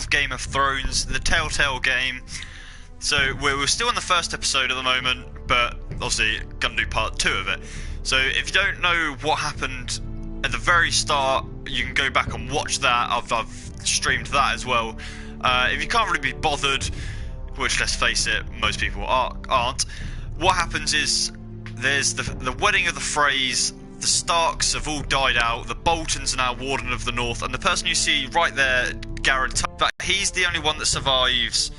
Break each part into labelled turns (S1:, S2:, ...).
S1: of Game of Thrones, the Telltale game. So we're still in the first episode at the moment, but obviously gonna do part 2 of it. So if you don't know what happened at the very start, you can go back and watch that. I've streamed that as well. If you can't really be bothered, which let's face it, most people aren't, what happens is there's the wedding of the Freys. The Starks have all died out. The Boltons are now Warden of the North, and the person you see right there, Garrett, he's the only one that survives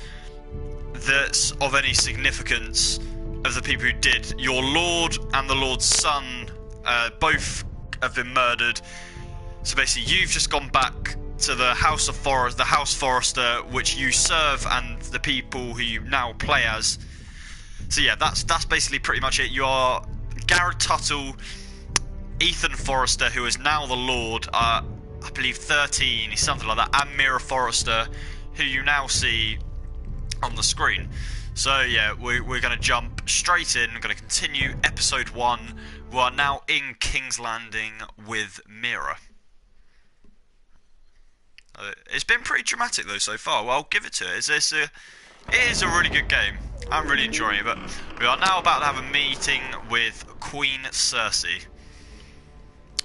S1: that's of any significance of the people who did. Your Lord and the Lord's son both have been murdered. So basically, you've just gone back to the House Forrester, which you serve, and the people who you now play as. So yeah, that's basically pretty much it. You are Garrett Tuttle, Ethan Forrester, who is now the Lord, I believe 13, something like that, and Mira Forrester, who you now see on the screen. So yeah, we're going to jump straight in. We're going to continue episode 1. We are now in King's Landing with Mira. It's been pretty dramatic though so far. Well, I'll give it to it. It is a really good game. I'm really enjoying it. But we are now about to have a meeting with Queen Cersei.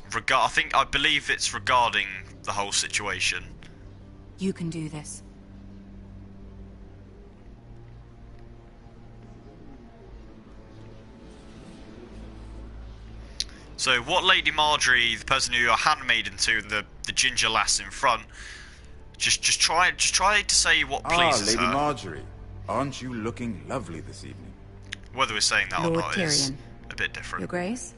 S1: I believe it's regarding the whole situation.
S2: You can do this.
S1: So what Lady Marjorie, the person who you're handmaiden to, the ginger lass in front, just try to say what pleases
S3: Lady
S1: her.
S3: Marjorie, aren't you looking lovely this evening?
S1: Whether we're saying that or
S2: Lord
S1: not is
S2: Tyrion.
S1: a bit different.
S2: Your Grace?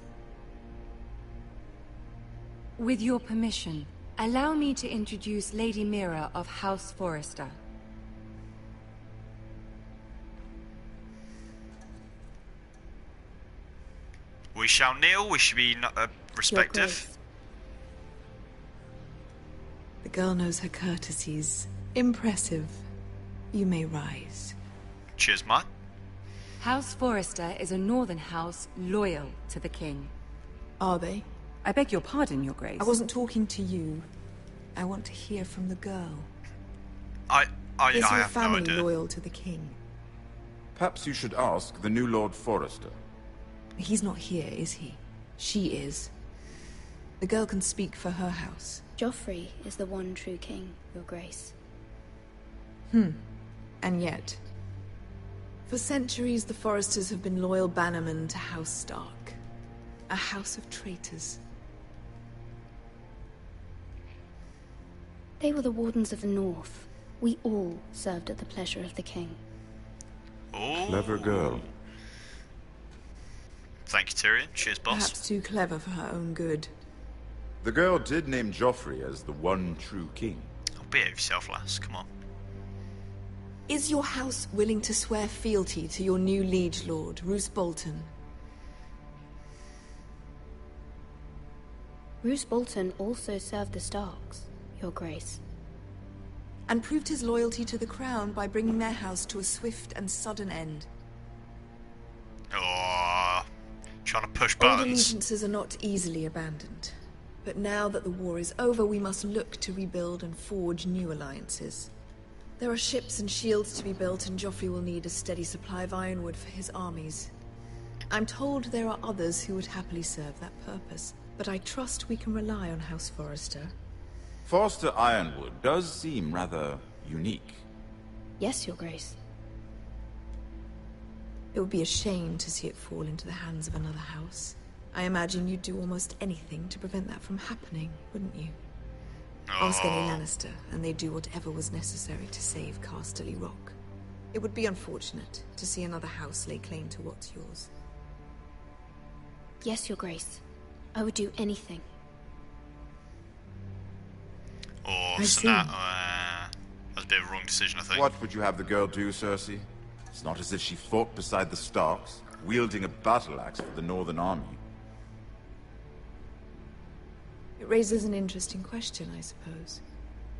S2: With your permission, allow me to introduce Lady Mira of House Forrester.
S1: We shall kneel. We should be respectful.
S4: The girl knows her courtesies. Impressive. You may rise.
S1: Cheers, mate.
S2: House Forrester is a northern house loyal to the king.
S4: Are they?
S2: I beg your pardon, Your Grace.
S4: I wasn't talking to you. I want to hear from the girl.
S1: I
S4: Is your
S1: have no
S4: family
S1: idea.
S4: loyal to the king?
S3: Perhaps you should ask the new Lord Forrester.
S4: He's not here, is he? She is. The girl can speak for her house.
S5: Joffrey is the one true king, Your Grace.
S4: And yet... For centuries, the Forresters have been loyal bannermen to House Stark. A house of traitors.
S5: They were the Wardens of the North. We all served at the pleasure of the king.
S1: Oh.
S3: Clever girl.
S1: Thank you, Tyrion. Cheers, boss.
S4: Perhaps too clever for her own good.
S3: The girl did name Joffrey as the one true king.
S1: Oh, behave yourself, lass. Come on.
S4: Is your house willing to swear fealty to your new liege lord, Roose Bolton?
S5: Roose Bolton also served the Starks, Your Grace.
S4: And proved his loyalty to the crown by bringing their house to a swift and sudden end.
S1: Oh, trying to push
S4: Old
S1: buttons.
S4: allegiances are not easily abandoned. But now that the war is over, we must look to rebuild and forge new alliances. There are ships and shields to be built, and Joffrey will need a steady supply of ironwood for his armies. I'm told there are others who would happily serve that purpose, but I trust we can rely on House Forrester.
S3: Forrester Ironwood does seem rather unique.
S5: Yes, Your Grace.
S4: It would be a shame to see it fall into the hands of another house. I imagine you'd do almost anything to prevent that from happening, wouldn't you? Ask any Lannister, and they'd do whatever was necessary to save Casterly Rock. It would be unfortunate to see another house lay claim to what's yours.
S5: Yes, Your Grace. I would do anything.
S1: Oh,
S4: I
S1: snap.
S4: see.
S1: That's a bit of a wrong decision, I think.
S3: What would you have the girl do, Cersei? It's not as if she fought beside the Starks, wielding a battle axe for the Northern Army.
S4: It raises an interesting question, I suppose.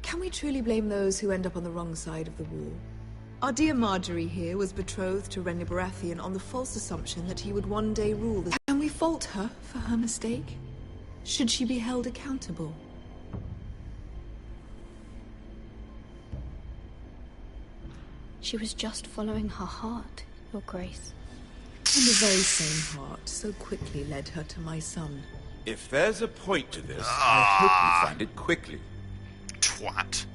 S4: Can we truly blame those who end up on the wrong side of the war? Our dear Marjorie here was betrothed to Renly Baratheon on the false assumption that he would one day rule the... Can we fault her for her mistake? Should she be held accountable?
S5: She was just following her heart, Your Grace.
S4: And the very same heart so quickly led her to my son.
S3: If there's a point to this, I hope you find it quickly.
S1: Twat.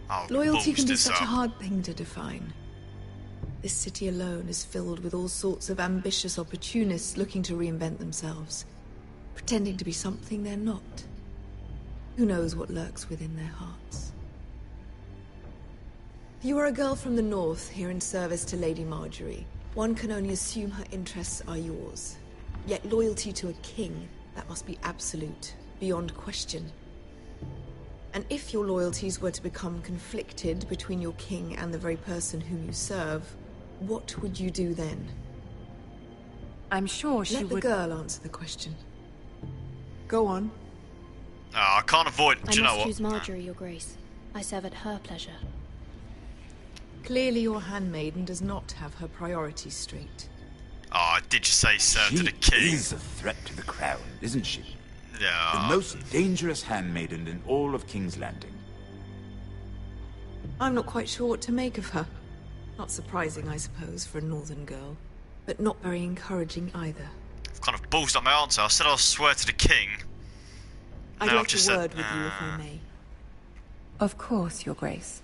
S1: Oh,
S4: Loyalty can be
S1: this
S4: such
S1: up.
S4: a hard thing to define. This city alone is filled with all sorts of ambitious opportunists looking to reinvent themselves, pretending to be something they're not. Who knows what lurks within their hearts? You are a girl from the north, here in service to Lady Marjorie. One can only assume her interests are yours. Yet loyalty to a king, that must be absolute, beyond question. And if your loyalties were to become conflicted between your king and the very person whom you serve, what would you do then?
S2: I'm sure she
S4: Let the
S2: would...
S4: girl answer the question. Go on.
S1: I can't avoid. Do
S5: I
S1: you know
S5: must
S1: what?
S5: choose Marjorie, Your Grace. I serve at her pleasure.
S4: Clearly your handmaiden does not have her priorities straight.
S1: Oh, did you say serve to
S3: She
S1: the king?
S3: is a threat to the crown, isn't she? The
S1: Yeah.
S3: most dangerous handmaiden in all of King's Landing.
S4: I'm not quite sure what to make of her. Not surprising, I suppose, for a northern girl. But not very encouraging either.
S1: I've kind of ballsed up my answer. I said I'll swear to the king.
S4: I'd
S1: No, I've
S4: like
S1: just
S4: a
S1: said,
S4: word with you, if I may.
S2: Of course, Your Grace.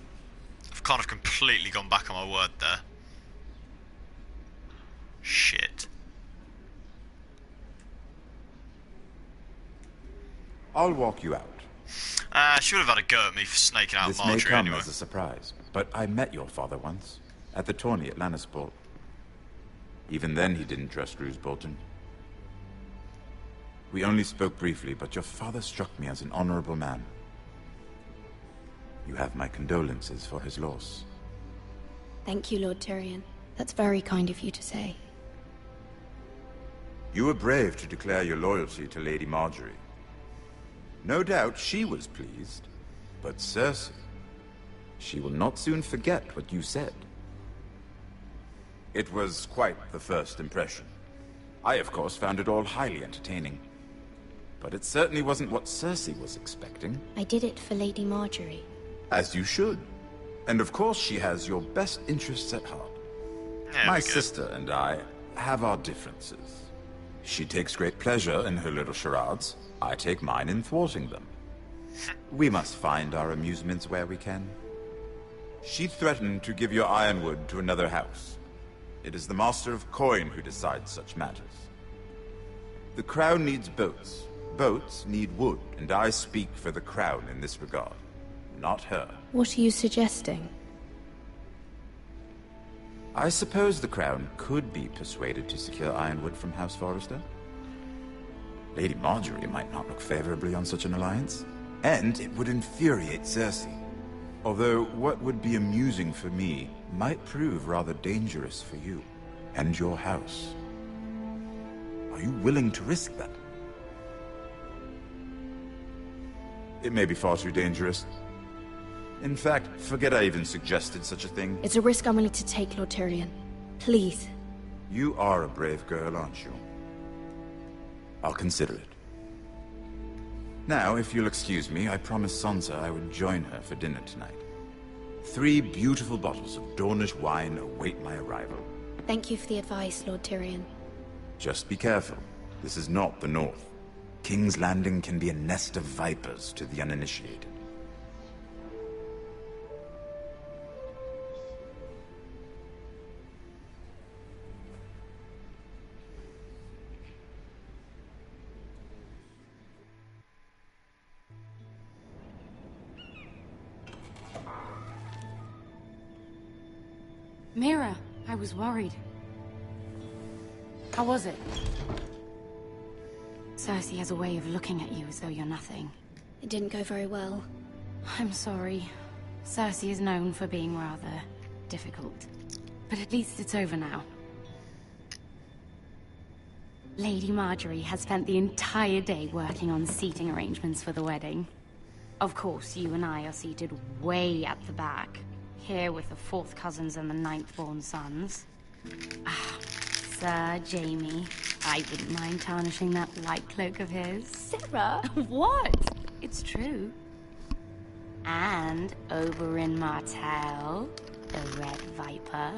S1: I've kind of completely gone back on my word there. Shit.
S3: I'll walk you out.
S1: She would have had a go at me for snaking out
S3: This may
S1: Marjorie
S3: come
S1: anyway.
S3: as a surprise, but I met your father once, at the tourney at Lannisport. Even then he didn't trust Roose Bolton. We only spoke briefly, but your father struck me as an honorable man. You have my condolences for his loss.
S5: Thank you, Lord Tyrion. That's very kind of you to say.
S3: You were brave to declare your loyalty to Lady Marjorie. No doubt she was pleased, but Cersei, she will not soon forget what you said. It was quite the first impression. I, of course, found it all highly entertaining. But it certainly wasn't what Cersei was expecting.
S5: I did it for Lady Marjorie.
S3: As you should. And of course she has your best interests at heart.
S1: There
S3: My
S1: we go.
S3: sister and I have our differences. She takes great pleasure in her little charades. I take mine in thwarting them. We must find our amusements where we can. She threatened to give your ironwood to another house. It is the Master of Coin who decides such matters. The Crown needs boats. Boats need wood, and I speak for the Crown in this regard. Not her.
S5: What are you suggesting?
S3: I suppose the Crown could be persuaded to secure ironwood from House Forrester. Lady Marjorie might not look favorably on such an alliance, and it would infuriate Cersei. Although what would be amusing for me might prove rather dangerous for you and your house. Are you willing to risk that? It may be far too dangerous. In fact, forget I even suggested such a thing.
S5: It's a risk I'm willing to take, Lord Tyrion. Please.
S3: You are a brave girl, aren't you? I'll consider it. Now, if you'll excuse me, I promised Sansa I would join her for dinner tonight. 3 beautiful bottles of Dornish wine await my arrival.
S5: Thank you for the advice, Lord Tyrion.
S3: Just be careful. This is not the North. King's Landing can be a nest of vipers to the uninitiated.
S2: Mira, I was worried. How was it? Cersei has a way of looking at you as though you're nothing.
S5: It didn't go very well.
S2: I'm sorry. Cersei is known for being rather difficult. But at least it's over now. Lady Marjorie has spent the entire day working on seating arrangements for the wedding. Of course, you and I are seated way at the back. Here with the 4th cousins and the 9th-born sons. Ah, Sir Jaime. I wouldn't mind tarnishing that white cloak of his.
S5: Sarah!
S2: What? It's true. And Oberyn Martell, the Red Viper.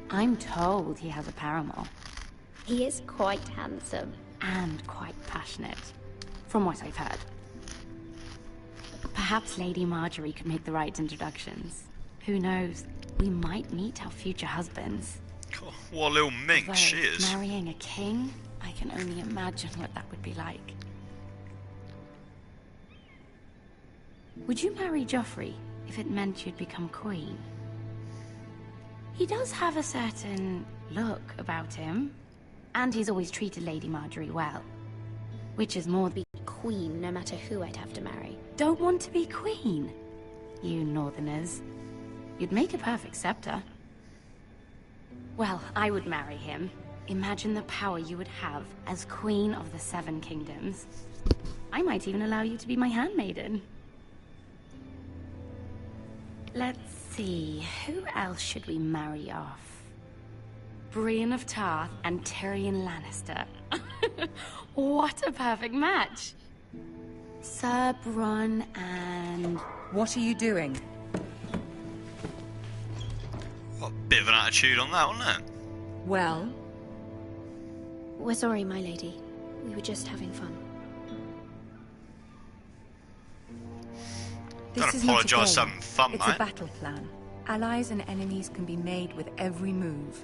S2: I'm told he has a paramour.
S5: He is quite handsome.
S2: And quite passionate, from what I've heard. Perhaps Lady Marjorie could make the right introductions. Who knows? We might meet our future husbands.
S1: God, what a little minx
S2: Although,
S1: she is.
S2: marrying a king, I can only imagine what that would be like. Would you marry Joffrey if it meant you'd become queen? He does have a certain look about him, and he's always treated Lady Marjorie well. Which is more
S5: Be queen no matter who I'd have to marry.
S2: Don't want to be queen, you northerners. You'd make a perfect scepter. Well, I would marry him. Imagine the power you would have as Queen of the Seven Kingdoms. I might even allow you to be my handmaiden. Let's see, who else should we marry off? Brienne of Tarth and Tyrion Lannister. What a perfect match! Sir Bronn and...
S6: What are you doing?
S1: What a bit of an attitude on that, wasn't it?
S6: Well,
S5: We're sorry, my lady. We were just having fun.
S1: Don't
S6: this is not a
S1: apologise for
S6: game.
S1: having fun,
S6: It's
S1: mate.
S6: a battle plan. Allies and enemies can be made with every move.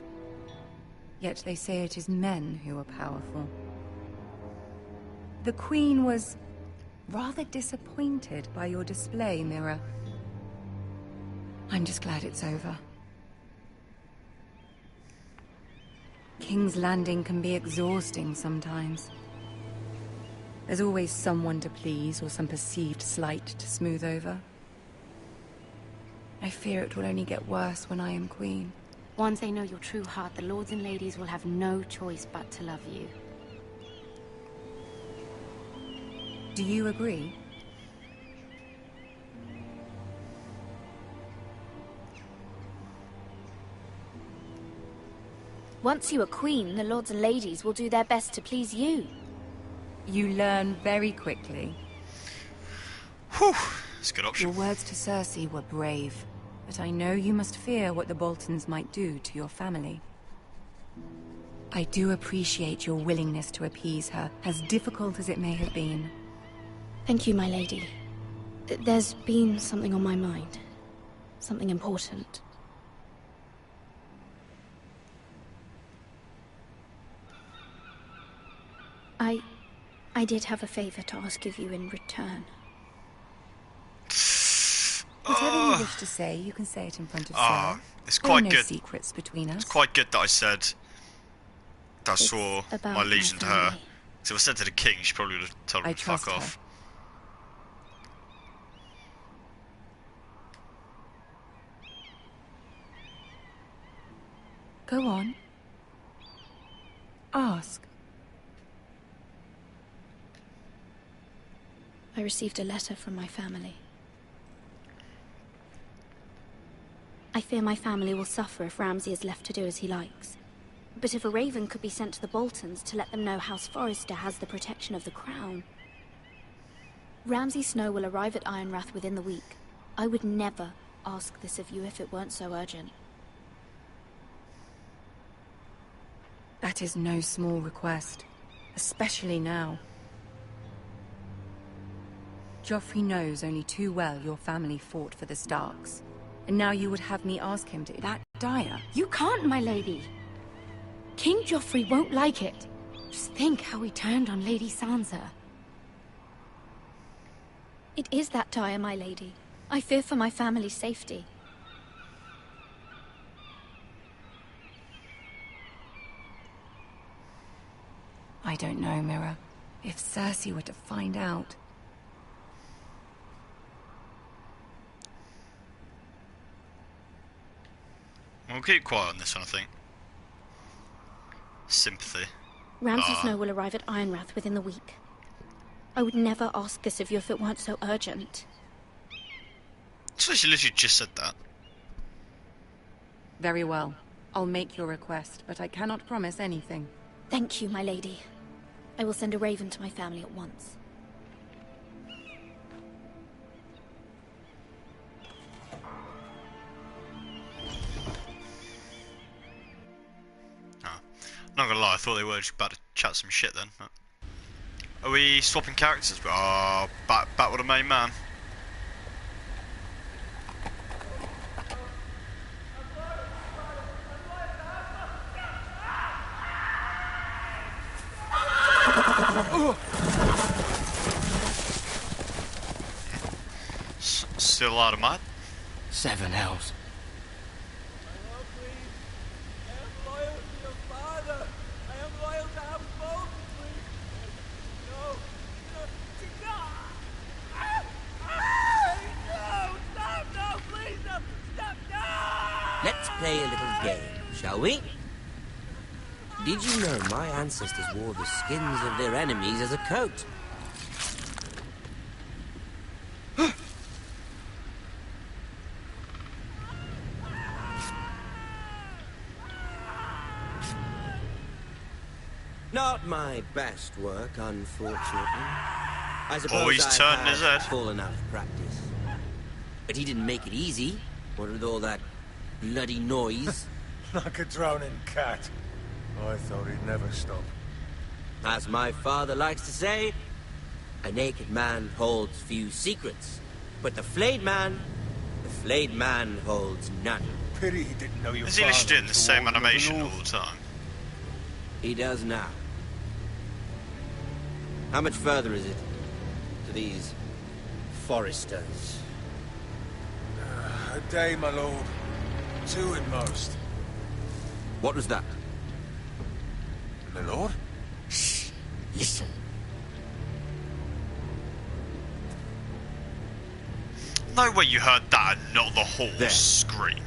S6: Yet they say it is men who are powerful. The Queen was rather disappointed by your display, Mira. I'm just glad it's over. King's Landing can be exhausting sometimes. There's always someone to please or some perceived slight to smooth over. I fear it will only get worse when I am queen.
S2: Once they know your true heart, the lords and ladies will have no choice but to love you.
S6: Do you agree?
S5: Once you are queen, the lords and ladies will do their best to please you.
S6: You learn very quickly.
S1: Whew, that's a good option.
S6: Your words to Cersei were brave, but I know you must fear what the Boltons might do to your family. I do appreciate your willingness to appease her, as difficult as it may have been.
S5: Thank you, my lady. There's been something on my mind. Something important. I did have a favor to ask of you in return.
S6: Whatever you wish to say, you can say it in front of
S1: Ah,
S6: Sir.
S1: it's
S6: There are
S1: quite
S6: no
S1: good.
S6: secrets between us.
S1: It's quite good that I said that I
S5: It's
S1: saw
S5: about
S1: my allegiance to her.
S5: family.
S1: So if I said to the king, she probably would have told
S6: I
S1: him to fuck
S6: trust her.
S1: off.
S6: Go on. Ask.
S5: I received a letter from my family. I fear my family will suffer if Ramsay is left to do as he likes. But if a raven could be sent to the Boltons to let them know House Forrester has the protection of the crown. Ramsay Snow will arrive at Ironrath within the week. I would never ask this of you if it weren't so urgent.
S6: That is no small request, especially now. Joffrey knows only too well your family fought for the Starks. And now you would have me ask him to... That dire?
S2: You can't, my lady. King Joffrey won't like it. Just think how he turned on Lady Sansa.
S5: It is that dire, my lady. I fear for my family's safety.
S6: I don't know, Mira. If Cersei were to find out...
S1: We'll keep quiet on this one, I think. Sympathy.
S5: Ramsay Snow will arrive at Ironrath within the week. I would never ask this of you if it weren't so urgent.
S1: So she literally just said that.
S6: Very well. I'll make your request, but I cannot promise anything.
S5: Thank you, my lady. I will send a raven to my family at once.
S1: Not gonna lie, I thought they were just about to chat some shit then. Are we swapping characters? Oh, back with the main man. Still out of mud?
S7: 7 hells.
S8: Let's play a little game, shall we? Did you know my ancestors wore the skins of their enemies as a coat? Not my best work, unfortunately. I suppose
S1: he's turning his head.
S8: Fallen out of practice. But he didn't make it easy. What with all that bloody noise?
S9: Like a drowning cat. I thought he'd never stop.
S8: As my father likes to say, a naked man holds few secrets. But the flayed man holds none.
S9: Pity he didn't know you.
S1: Is he literally doing the same animation all the time?
S8: He does now. How much further is it to these foresters?
S9: A day, my lord. 2 at most.
S8: What was that?
S9: My lord?
S8: Shh. Listen.
S1: No way you heard that and not the horse
S8: There.
S1: scream.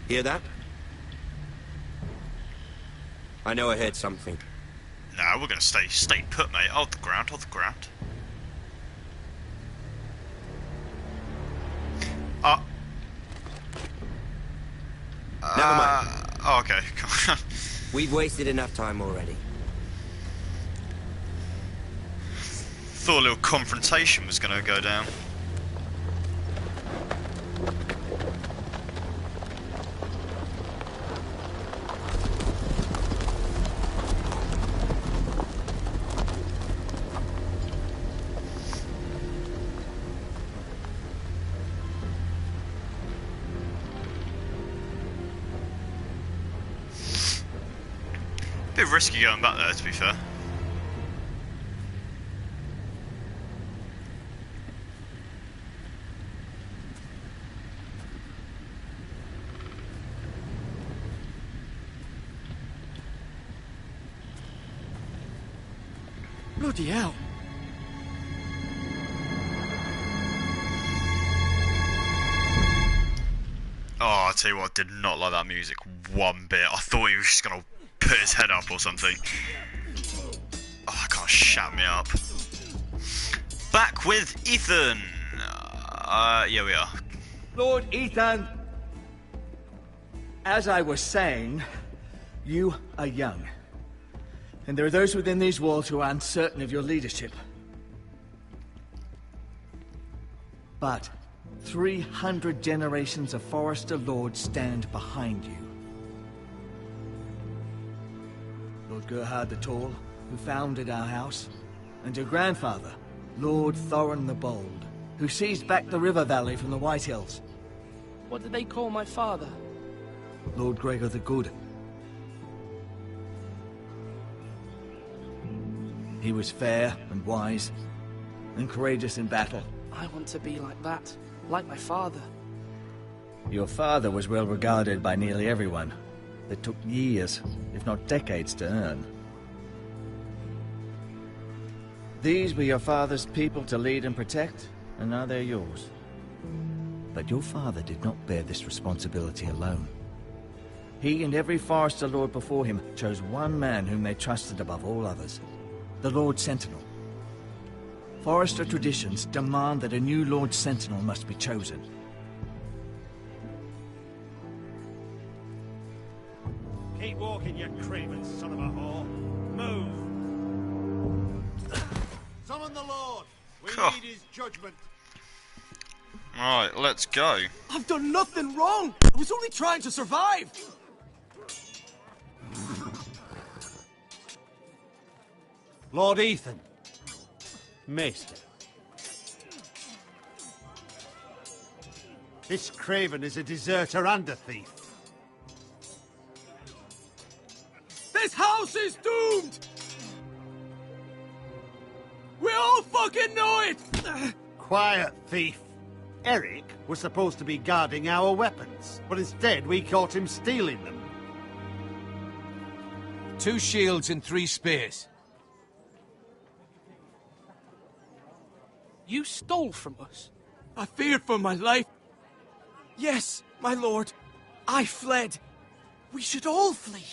S8: Hear that? I know I heard something.
S1: Nah, we're gonna stay put, mate. Hold the ground, hold the ground.
S8: Never mind.
S1: Oh, okay.
S8: We've wasted enough time already.
S1: Thought a little confrontation was gonna go down. Bit risky going back there, to be fair.
S7: Bloody hell.
S1: Oh, I'll tell you what, I did not like that music one bit. I thought he was just gonna put his head up or something. Oh, I can't shut me up. Back with Ethan. Yeah, we are.
S7: Lord Ethan, as I was saying, you are young. And there are those within these walls who are uncertain of your leadership. But 300 generations of Forester Lords stand behind you. Lord Gerhard the Tall, who founded our house, and your grandfather, Lord Thorin the Bold, who seized back the river valley from the White Hills.
S10: What did they call my father?
S7: Lord Gregor the Good. He was fair and wise, and courageous in battle.
S10: I want to be like that, like my father.
S7: Your father was well regarded by nearly everyone. It took years, if not decades, to earn. These were your father's people to lead and protect, and now they're yours. But your father did not bear this responsibility alone. He and every Forester Lord before him chose one man whom they trusted above all others. The Lord Sentinel. Forester traditions demand that a new Lord Sentinel must be chosen.
S9: Keep walking, you craven son of a whore. Move! Summon the Lord! We need his judgment.
S1: Alright, let's go.
S7: I've done nothing wrong! I was only trying to survive!
S11: Lord Ethan. Maester. This Craven is a deserter and a thief.
S12: This house is doomed! We all fucking know it!
S11: Quiet, thief. Eric was supposed to be guarding our weapons, but instead we caught him stealing them.
S13: 2 shields and 3 spears.
S10: You stole from us.
S12: I feared for my life. Yes, my lord. I fled. We should all flee.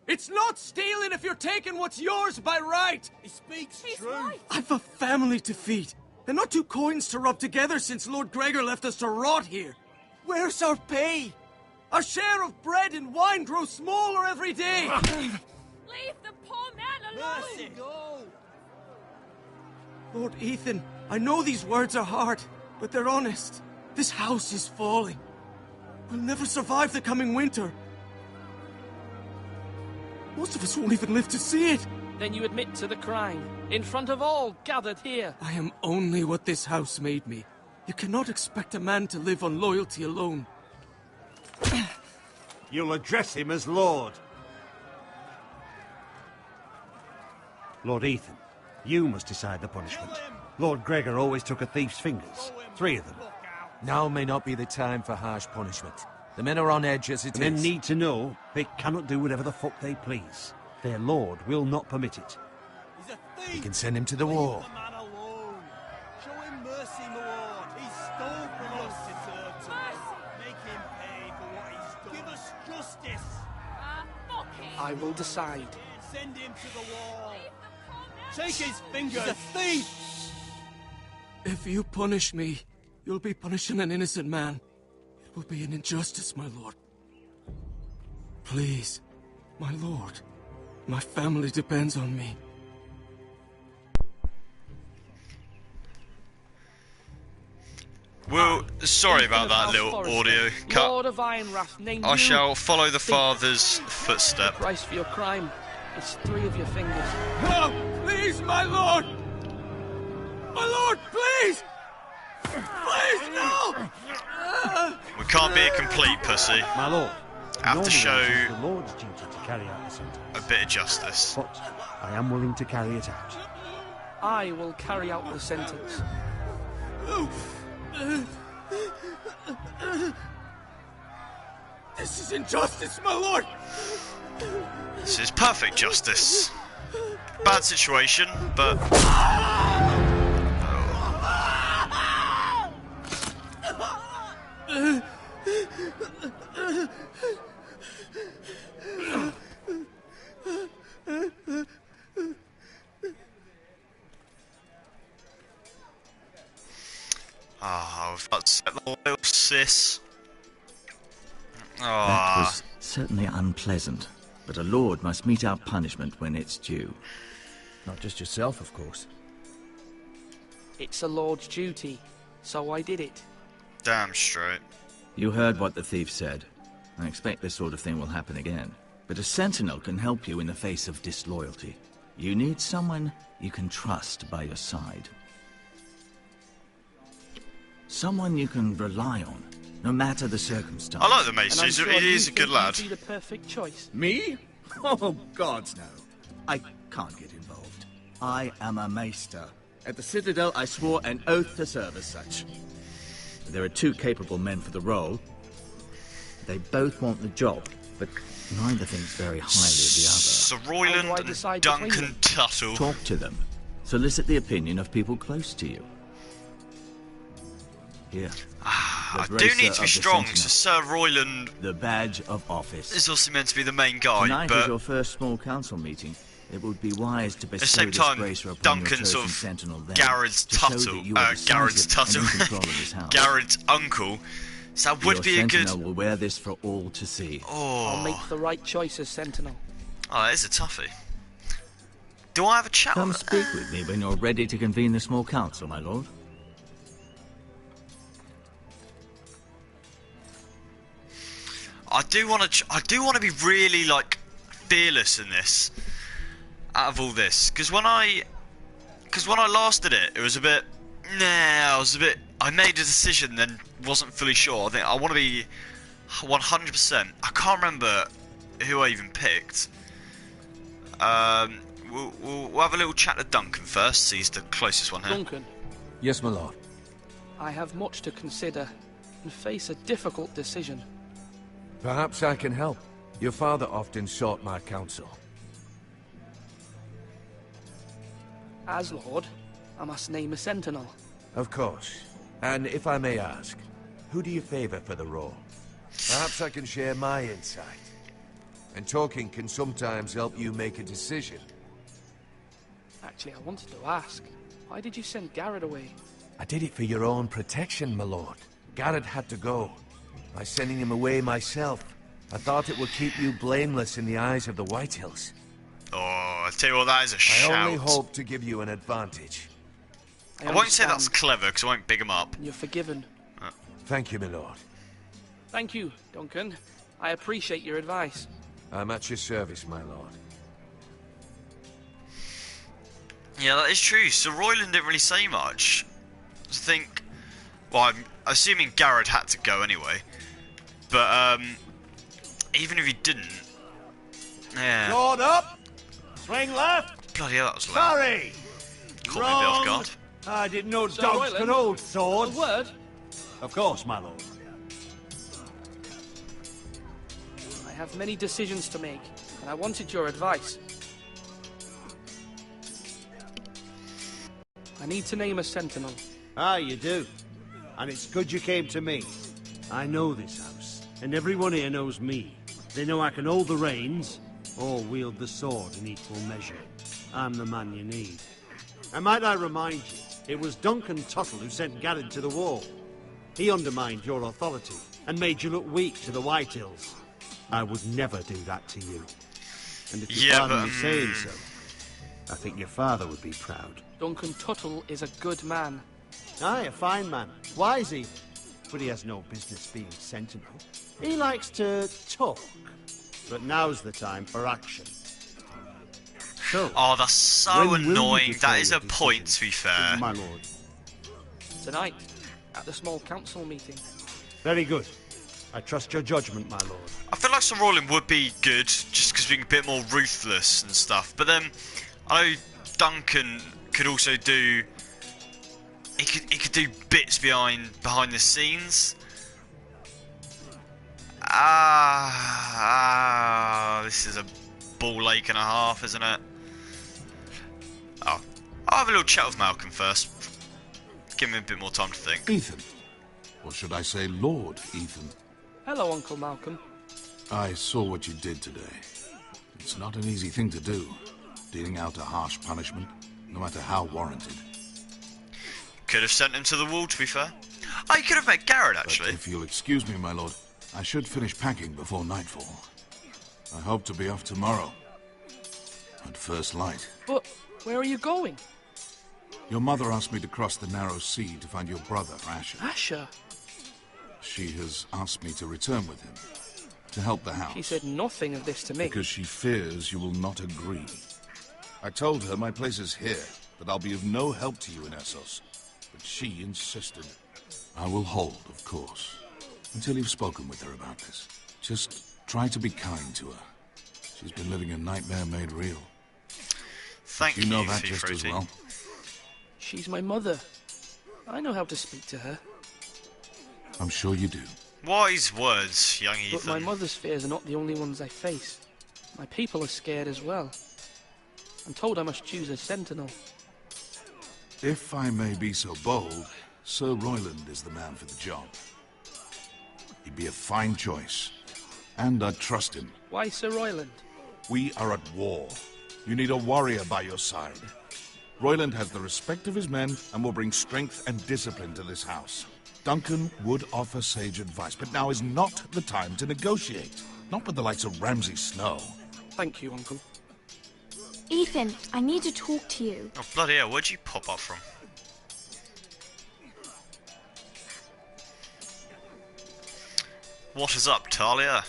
S12: It's not stealing if you're taking what's yours by right.
S9: He speaks true.
S12: I've a family to feed, and not 2 coins to rub together since Lord Gregor left us to rot here. Where's our pay? Our share of bread and wine grows smaller every day.
S14: Leave the poor man alone!
S9: Mercy, no!
S12: Lord Ethan, I know these words are hard, but they're honest. This house is falling. We'll never survive the coming winter. Most of us won't even live to see it.
S10: Then you admit to the crime, in front of all gathered here.
S12: I am only what this house made me. You cannot expect a man to live on loyalty alone.
S11: You'll address him as Lord. Lord Ethan, you must decide the punishment. Lord Gregor always took a thief's fingers. 3 of them.
S13: Now may not be the time for harsh punishment. The men are on edge as it is.
S11: Men need to know they cannot do whatever the fuck they please. Their lord will not permit it.
S9: He's a thief!
S13: You can send him to the war.
S9: Leave the man alone. Show him mercy, my lord. He stole from us. Deserve to make him pay for what he's done. Give us justice.
S14: Fuck him!
S10: I will decide.
S9: Send him to the wall. Take his fingers. He's a thief!
S12: If you punish me, you'll be punishing an innocent man. It will be an injustice, my lord. Please, my lord. My family depends on me.
S1: Well, sorry about that little audio cut.
S10: Lord of Ironrath, named
S1: I
S10: you.
S1: shall follow the
S10: Thief.
S1: father's footstep.
S10: Price for your crime. It's 3 of your fingers.
S12: No! Please, my lord! My lord, please! Please, no!
S1: We can't be a complete pussy.
S11: My lord,
S1: Have to show
S11: it's the Lord's duty to carry out the sentence.
S1: a bit of justice.
S11: But I am willing to carry it out.
S10: I will carry out the sentence.
S12: This is injustice, my lord!
S1: This is perfect justice. Bad situation, but... Ah, I've upset the loyal sis.
S7: That was certainly unpleasant, but a lord must mete out punishment when it's due.
S15: Not just yourself, of course.
S10: It's a lord's duty, so I did it.
S1: Damn straight.
S7: You heard what the thief said. I expect this sort of thing will happen again. But a sentinel can help you in the face of disloyalty. You need someone you can trust by your side. Someone you can rely on, no matter the circumstance.
S1: I like the mace.
S10: And I'm sure
S1: He
S10: you
S1: is a good
S10: think
S1: lad.
S10: you'd be the perfect choice.
S7: Me? Oh, gods no. I can't get involved. I am a maester. At the Citadel, I swore an oath to serve as such. There are 2 capable men for the role. They both want the job, but neither thinks very highly of the other.
S1: Sir
S10: How do I
S1: Royland
S10: decide
S1: and
S10: between
S1: Duncan
S10: them?
S1: Tuttle.
S7: Talk to them. Solicit the opinion of people close to you. Here.
S1: I
S7: The
S1: do
S7: bracer
S1: need to
S7: of
S1: be
S7: the
S1: strong,
S7: Sentinel.
S1: so Sir Royland
S7: The badge of office.
S1: is also meant to be the main guy,
S7: Tonight is
S1: but
S7: your first small council meeting. It would be wise to
S1: at the
S7: bestow
S1: same
S7: this
S1: time,
S7: bracer upon
S1: Duncan
S7: your
S1: sort
S7: chosen
S1: of
S7: sentinel then,
S1: Garrett's
S7: to show
S1: Tuttle,
S7: that you are
S1: Garrett's
S7: decisive and in
S1: Tuttle,
S7: control of this house.
S1: Garrett's uncle. So that would
S7: your
S1: be a good.
S7: sentinel will wear this for all to see.
S10: I'll
S1: Oh,
S10: make the right choice as Sentinel.
S1: oh, that is a toughie. Do I have a chat?
S7: Come
S1: with-
S7: speak with me when you're ready to convene the small council, my lord.
S1: I do want to be really like fearless in this, out of all this? Because when I last did it, it was a bit. Nah, I made a decision, then wasn't fully sure. I think I want to be 100%. I can't remember who I even picked. We'll have a little chat to Duncan first. See, he's the closest one here.
S10: Duncan.
S13: Yes, my lord.
S10: I have much to consider and face a difficult decision.
S13: Perhaps I can help. Your father often sought my counsel.
S10: As Lord, I must name a sentinel.
S13: Of course. And if I may ask, who do you favor for the role? Perhaps I can share my insight. And talking can sometimes help you make a decision.
S10: Actually, I wanted to ask, why did you send Garrett away?
S13: I did it for your own protection, my lord. Garrett had to go. By sending him away myself, I thought it would keep you blameless in the eyes of the Whitehills.
S1: Oh, I tell you what, that is a shout.
S13: I only hope to give you an advantage.
S1: I won't say that's clever, because I won't big him up.
S10: You're forgiven.
S13: Thank you, my lord.
S10: Thank you, Duncan. I appreciate your advice.
S13: I'm at your service, my lord.
S1: Yeah, that is true. So Royland didn't really say much. I think... Well, I'm assuming Garrett had to go anyway. But, even if he didn't... Yeah.
S11: Sword up! Swing left!
S1: Bloody hell, that was loud.
S11: Sorry!
S1: Caught me a bit off guard.
S11: I didn't know
S10: Sir
S11: dogs
S10: Royland,
S11: could hold swords.
S10: A word?
S11: Of course, my lord.
S10: I have many decisions to make, and I wanted your advice. I need to name a sentinel.
S11: Ah, you do. And it's good you came to me. I know this house, and everyone here knows me. They know I can hold the reins, or wield the sword in equal measure. I'm the man you need. And might I remind you, it was Duncan Tuttle who sent Garrett to the wall. He undermined your authority, and made you look weak to the Whitehills. I would never do that to you. And if you pardon me saying so, I think your father would be proud.
S10: Duncan Tuttle is a good man.
S11: Aye, a fine man. Wise he. But he has no business being sentinel. He likes to talk. But now's the time for action. So,
S1: oh, that's so annoying. That is a point, to be fair.
S11: My lord.
S10: Tonight, at the small council meeting.
S11: Very good. I trust your judgment, my lord.
S1: I feel like Sir Royland would be good, just because being a bit more ruthless and stuff. But then, I know Duncan could also do... He could do bits behind the scenes. This is a ball ache and a half, isn't it? Oh, I'll have a little chat with Malcolm first. Give him a bit more time to think.
S16: Ethan. Or should I say Lord Ethan?
S10: Hello, Uncle Malcolm.
S16: I saw what you did today. It's not an easy thing to do, dealing out a harsh punishment, no matter how warranted.
S1: Could have sent him to the wall, to be fair. I could have met Garrett, actually.
S16: But if you'll excuse me, my lord, I should finish packing before nightfall. I hope to be off tomorrow. At first light.
S10: But where are you going?
S16: Your mother asked me to cross the narrow sea to find your brother, Asher.
S10: Asher?
S16: She has asked me to return with him, to help the house.
S10: She said nothing of this to me.
S16: Because she fears you will not agree. I told her my place is here, that I'll be of no help to you in Essos. But she insisted. I will hold, of course, until you've spoken with her about this. Just try to be kind to her. She's been living a nightmare made real.
S1: Thank you,
S16: you know that just as well.
S10: She's my mother. I know how to speak to her.
S16: I'm sure you do.
S1: Wise words, young Ethan.
S10: But my mother's fears are not the only ones I face. My people are scared as well. I'm told I must choose a sentinel.
S16: If I may be so bold, Sir Royland is the man for the job. He'd be a fine choice. And I trust him.
S10: Why Sir Royland?
S16: We are at war. You need a warrior by your side. Royland has the respect of his men and will bring strength and discipline to this house. Duncan would offer sage advice, but now is not the time to negotiate. Not with the likes of Ramsay Snow.
S10: Thank you, Uncle.
S5: Ethan, I need to talk to you.
S1: Oh, bloody hell, where'd you pop up from? What is up, Talia?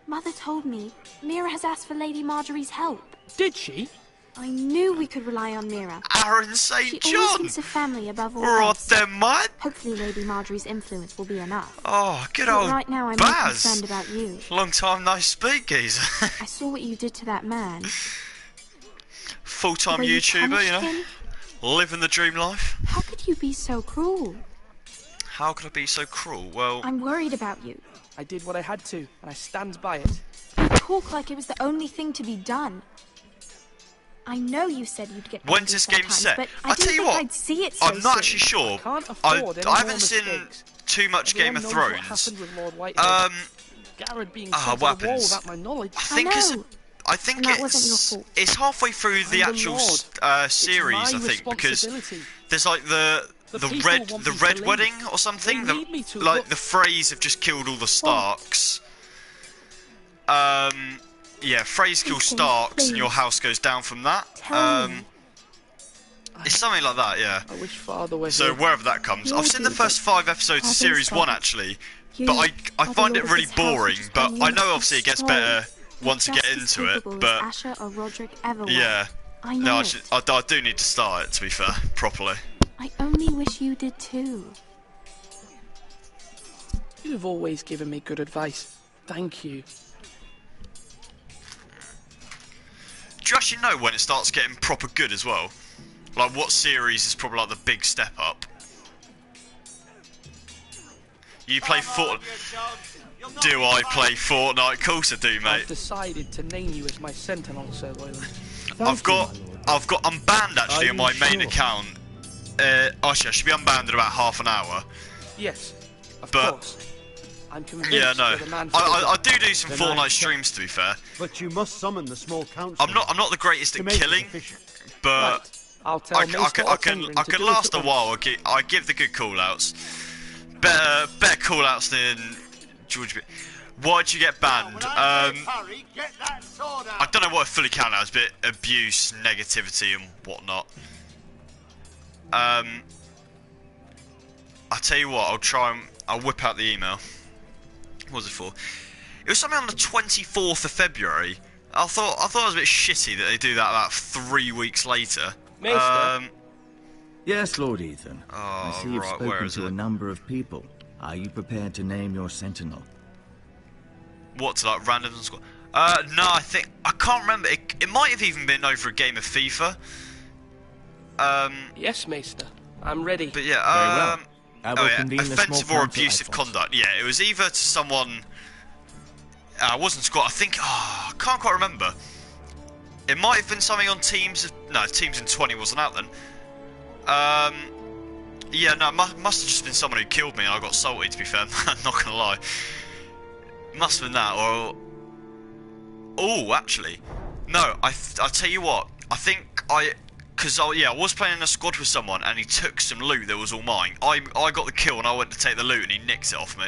S5: Mother told me Mira has asked for Lady Marjorie's help.
S10: Did she?
S5: I knew we could rely on Mira.
S1: Aaron St.
S5: She
S1: John!
S5: always thinks of family above all
S1: Right
S5: else.
S1: then, mate.
S5: Hopefully Lady Marjorie's influence will be enough.
S1: Oh, good
S5: But
S1: old
S5: right now I'm more
S1: Baz.
S5: concerned about you.
S1: Long time no speak, geezer.
S5: I saw what you did to that man.
S1: Full-time
S5: The way you
S1: YouTuber, you know.
S5: punished him?
S1: Living the dream life.
S5: How could you be so cruel?
S1: How could I be so cruel? Well,
S5: I'm worried about you.
S10: I did what I had to, and I stand by it.
S5: You talk like it was the only thing to be done. I know you said you'd get
S1: when's
S5: angry
S1: this game
S5: sometimes,
S1: set?
S5: but I
S1: I'll
S5: didn't
S1: tell you
S5: think
S1: what,
S5: I'd see it so
S1: I'm not
S5: soon.
S1: actually sure.
S10: Can't afford any
S1: I
S10: more
S1: haven't seen
S10: mistakes.
S1: too much Game of
S10: Everyone knows what
S1: Thrones.
S10: happened with Lord Whitehead. Garrett being sent
S1: what
S10: to the wall
S1: happens?
S10: without my knowledge.
S1: I think
S5: And that wasn't your fault.
S1: it's halfway through the
S10: I'm the
S1: actual
S10: Lord.
S1: series,
S10: It's
S1: I
S10: my
S1: think, because
S10: responsibility.
S1: there's like the
S10: people
S1: red
S10: want
S1: the
S10: me
S1: red
S10: to
S1: wedding
S10: leave.
S1: or something.
S10: They need me to,
S1: like
S10: but-
S1: the Freys have just killed all the Starks. Yeah, Freys kill
S5: Please,
S1: Starks, and your
S5: please.
S1: house goes down from that.
S5: Tell me.
S1: It's something like that, yeah.
S10: I wish Father were
S1: So
S10: here.
S1: wherever that comes,
S5: You'll
S1: I've seen the
S5: do
S1: first
S5: it.
S1: 5 episodes of
S5: Father's
S1: series 1
S5: father.
S1: actually,
S5: You
S1: but
S5: are
S1: I
S5: the
S1: find
S5: Lord
S1: it
S5: of
S1: really
S5: this house, which
S1: boring.
S5: is
S1: But
S5: why
S1: I
S5: you
S1: know
S5: must
S1: obviously it gets
S5: destroy.
S1: better once you
S5: Just
S1: get
S5: as
S1: into it.
S5: capable as
S1: But
S5: Asher or Roderick ever were.
S1: yeah,
S5: I know
S1: no,
S5: it.
S1: I do need to start it, to be fair, properly.
S5: I only wish you did too.
S10: You've always given me good advice. Thank you.
S1: Do you actually know when it starts getting proper good as well? Like what series is probably like the big step up? You play Fortnite? Do I play Fortnite? Of course I do,
S10: I've
S1: mate.
S10: decided to name you as my sentinel, Sir Royland.
S1: I'm banned actually
S10: Are
S1: on my
S10: you
S1: main
S10: sure?
S1: account. Actually, I should be unbanned in about half an hour.
S10: Yes, of
S1: But-
S10: course. I'm convinced
S1: Yeah, no.
S10: you're the man for the
S1: I
S10: job.
S1: do some
S11: Then
S1: Fortnite
S11: I-
S1: streams, to be fair.
S11: But you must summon the small council.
S1: I'm not the greatest
S11: to
S1: at
S11: make it
S1: killing,
S11: efficient.
S1: but
S10: Right. I'll tell
S1: I
S10: Maester Ottendring
S1: can
S10: to do it
S1: last
S10: at
S1: a
S10: once.
S1: while. I give the good call-outs. Better call-outs than George. Why'd you get banned? I don't know what I fully count as, but abuse, negativity, and whatnot. I'll tell you what. I'll whip out the email. What was it for? It was something on the 24th of February. I thought it was a bit shitty that they do that about 3 weeks later.
S10: Maester?
S7: Yes, Lord Ethan.
S1: Oh,
S7: I see you've
S1: right, where
S7: spoken
S1: is
S7: to
S1: it?
S7: a number of people. Are you prepared to name your sentinel?
S1: What, to like randoms and squad? No, I can't remember. It might have even been over a game of FIFA.
S10: Yes, Maester. I'm ready.
S1: But yeah,
S7: Very well. I will convene the small
S1: offensive or
S7: council
S1: abusive
S7: at once.
S1: conduct. Yeah, it was either to someone. I wasn't squad. I think. I can't quite remember. It might have been something on Teams. No, Teams in 20 wasn't out then. Yeah, no, must have just been someone who killed me and I got salty, to be fair. I'm not gonna lie. Must have been that, or... Oh, actually. No, I'll tell you what. I think Because I was playing in a squad with someone and he took some loot that was all mine. I got the kill and I went to take the loot and he nicked it off me.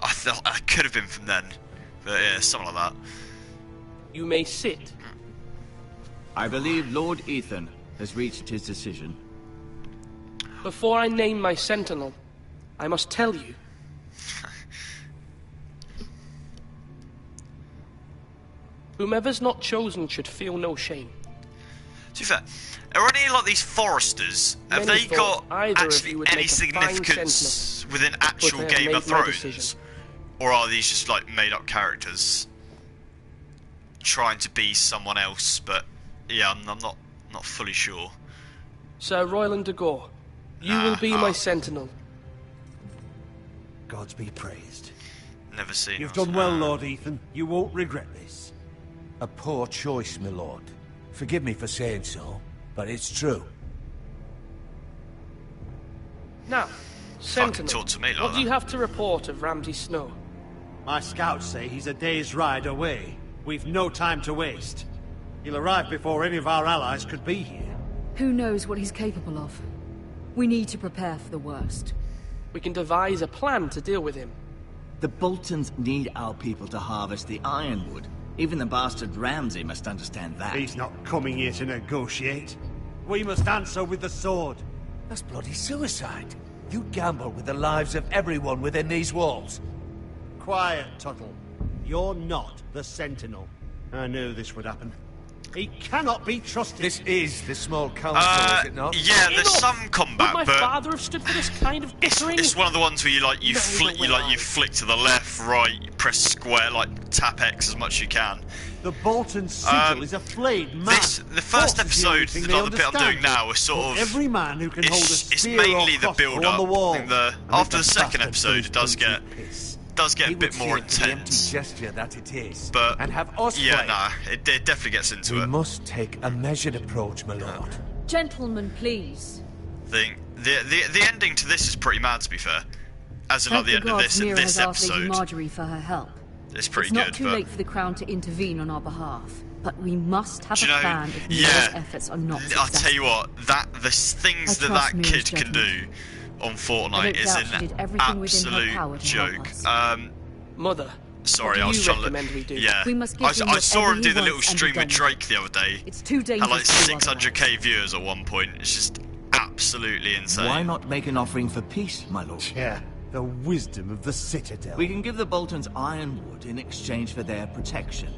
S1: I thought I could have been from then. But yeah, something like that.
S10: You may sit.
S7: I believe Lord Ethan has reached his decision.
S10: Before I name my sentinel, I must tell you. Whomever's not chosen should feel no shame.
S1: To be fair, are any like these foresters, have
S10: Many
S1: they got
S10: thought either of
S1: actually
S10: you would
S1: any
S10: make a fine
S1: significance within actual
S10: but they have
S1: Game of
S10: made my
S1: Thrones?
S10: decision.
S1: Or are these just like made up characters trying to be someone else? But yeah, I'm not fully sure.
S10: Sir Royland de Gore, you will be my sentinel.
S11: Gods be praised.
S1: Never seen.
S11: You've done well, Lord Ethan. You won't regret this.
S13: A poor choice, my lord. Forgive me for saying so, but it's true.
S10: Now, sentinel,
S1: talk to me like
S10: what do you
S1: that.
S10: have to report of Ramsay Snow?
S11: My scouts say he's a day's ride away. We've no time to waste. He'll arrive before any of our allies could be here.
S17: Who knows what he's capable of? We need to prepare for the worst.
S10: We can devise a plan to deal with him.
S7: The Boltons need our people to harvest the ironwood. Even the bastard Ramsay must understand that.
S11: He's not coming here to negotiate. We must answer with the sword.
S13: That's bloody suicide. You gamble with the lives of everyone within these walls.
S11: Quiet, Tuttle. You're not the Sentinel. I knew this would happen. He cannot be trusted.
S13: This is the small council, is it not?
S1: Yeah, there's some combat,
S10: Would my
S1: but
S10: father have stood for this kind of bickering?
S1: it's one of the ones where you flick to the left, right, you press square, like tap X as much as you can.
S11: The Bolton sigil is a flayed man.
S1: The first episode, like the bit I'm doing now, is sort of
S11: every man who can hold a
S1: it's
S11: spear
S1: mainly
S11: or
S1: the
S11: crossbow
S1: build up.
S11: on the wall.
S1: I think after the second episode, it does get a bit more intense.
S13: Gesture that it is,
S1: but
S13: and have us
S1: it definitely gets into it.
S13: We must take a measured approach, my lord.
S17: Gentlemen, please.
S1: The ending to this is pretty mad, to be fair. As in, like the end of this
S17: Mira has asked Lady
S1: episode,
S17: Marjorie for her help.
S1: it's pretty
S17: It's not
S1: good.
S17: too
S1: But
S17: late for the Crown to intervene on our behalf, but we must have
S1: Do
S17: a
S1: you know,
S17: plan if Mira's efforts are not successful.
S1: I'll tell you what, the things that
S17: Mira's
S1: kid can do on Fortnite is an absolute joke.
S10: Mother.
S1: Sorry,
S10: what
S1: I was
S10: do you
S1: trying to.
S10: recommend we do?
S1: Yeah,
S17: We must give him
S1: I saw
S17: whatever
S1: him do
S17: he
S1: the little
S17: wants and
S1: stream
S17: be
S1: with
S17: done
S1: Drake the other day.
S17: It's too dangerous
S1: Had like
S17: to do
S1: 600k viewers at one point. It's just absolutely insane.
S7: Why not make an offering for peace, my lord?
S11: Yeah, the wisdom of the Citadel.
S7: We can give the Boltons ironwood in exchange for their protection.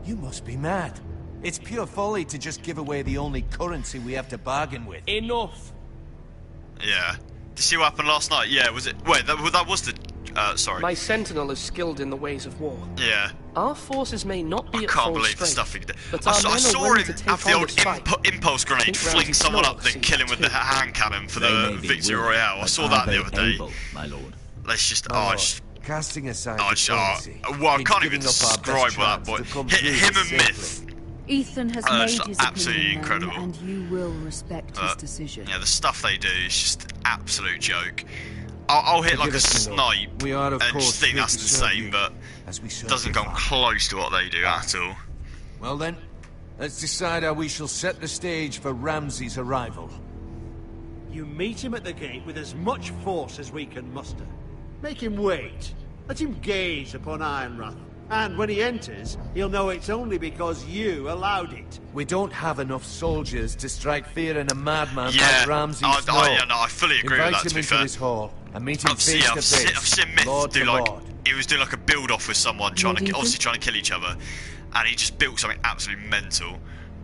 S13: You must be mad. It's pure folly to just give away the only currency we have to bargain with.
S10: Enough.
S1: Yeah. Did you see what happened last night? Yeah, was it? Wait, that was the. Sorry.
S10: My sentinel is skilled in the ways of war.
S1: Yeah.
S10: Our forces may not be
S1: I
S10: at
S1: can't
S10: full
S1: believe the
S10: strength,
S1: stuff he did.
S10: but
S1: I
S10: our
S1: saw
S10: men are
S1: him
S10: willing to take
S1: have the
S10: on
S1: old
S10: this fight.
S1: impulse grenade
S10: Think
S1: fling
S10: Ramsay
S1: someone
S10: Snow
S1: up, then
S10: sees
S1: kill him
S10: it
S1: with
S10: too.
S1: the hand cannon for
S7: They
S1: the
S7: may be
S1: victory
S7: willing,
S1: royale. I
S7: but
S1: saw
S7: are
S1: that the
S7: they
S1: other day.
S7: able, my lord?
S1: Let's just.
S13: Casting aside
S1: well, I can't even describe what that boy. Him and Myth.
S17: Ethan has
S1: Oh,
S17: made
S1: it's
S17: his
S1: absolutely
S17: opinion known,
S1: incredible.
S17: and you will respect his decision.
S1: Yeah, the stuff they do is just absolute joke. I'll hit like a snipe
S13: We are, of
S1: and
S13: course,
S1: just think
S13: here
S1: that's
S13: to serve
S1: insane,
S13: you,
S1: but
S13: as we serve
S1: doesn't
S13: your
S1: come
S13: father.
S1: close to what they do at all.
S13: Well then, let's decide how we shall set the stage for Ramsay's arrival.
S11: You meet him at the gate with as much force as we can muster. Make him wait. Let him gaze upon Ironrath. And when he enters, he'll know it's only because you allowed it.
S13: We don't have enough soldiers to strike fear in a madman
S1: Yeah,
S13: like Ramsay
S1: I
S13: Snow.
S1: fully agree
S13: Invite
S1: with that,
S13: him
S1: to be
S13: into
S1: fair.
S13: this hall and meet him
S1: I've
S13: face to
S1: seen
S13: face,
S1: Myth
S13: Lord
S1: do
S13: to
S1: like
S13: Lord.
S1: he was doing like a build off with someone obviously trying to kill each other, and he just built something absolutely mental.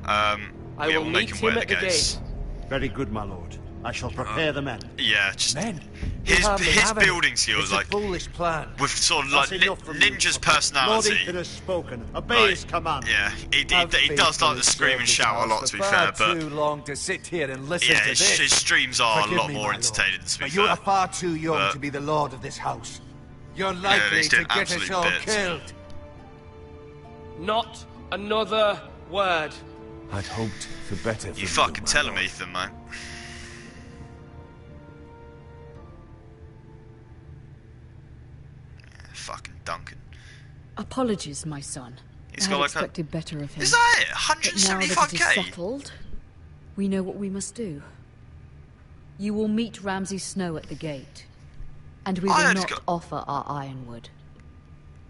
S10: I will
S1: we'll make
S10: meet
S1: him wait
S10: him at the
S1: gates.
S10: gate.
S11: Very good, my lord. I shall prepare the men.
S1: Yeah, just
S13: Men.
S1: his
S13: hardly have any.
S1: building skills,
S13: It's
S1: like
S13: a foolish plan.
S1: with sort of like
S11: That's enough from you.
S1: Ninja's
S11: Lord
S1: personality.
S11: Ethan has spoken. Obey
S1: Like,
S11: his command.
S1: Yeah, he
S13: I've
S1: does like to
S13: faithfully
S1: scream and
S13: served this
S1: shout a
S13: house
S1: lot,
S13: for
S1: to be
S13: far
S1: fair, but
S13: too long to sit here and listen
S1: yeah,
S13: to this.
S1: his streams are
S13: Forgive
S1: a lot
S13: me,
S1: more
S13: my lord,
S1: entertaining, to be
S13: but
S1: fair.
S13: you are far too young
S1: But-
S13: to be the lord of this house. You're
S1: he's
S13: likely to
S1: doing
S13: get us
S1: absolute
S13: all
S1: bits.
S13: killed.
S10: Not another word.
S13: I'd hoped for better.
S1: You fucking tell him, Ethan, mate. Yeah, fucking Duncan.
S17: Apologies, my son.
S1: He's
S17: I
S1: got
S17: had
S1: like a-
S17: expected better of him.
S1: Is that it?
S17: But now that it is
S1: 175k?
S17: settled, we know what we must do. You will meet Ramsay Snow at the gate, and we will
S1: I
S17: not
S1: just
S17: offer our ironwood.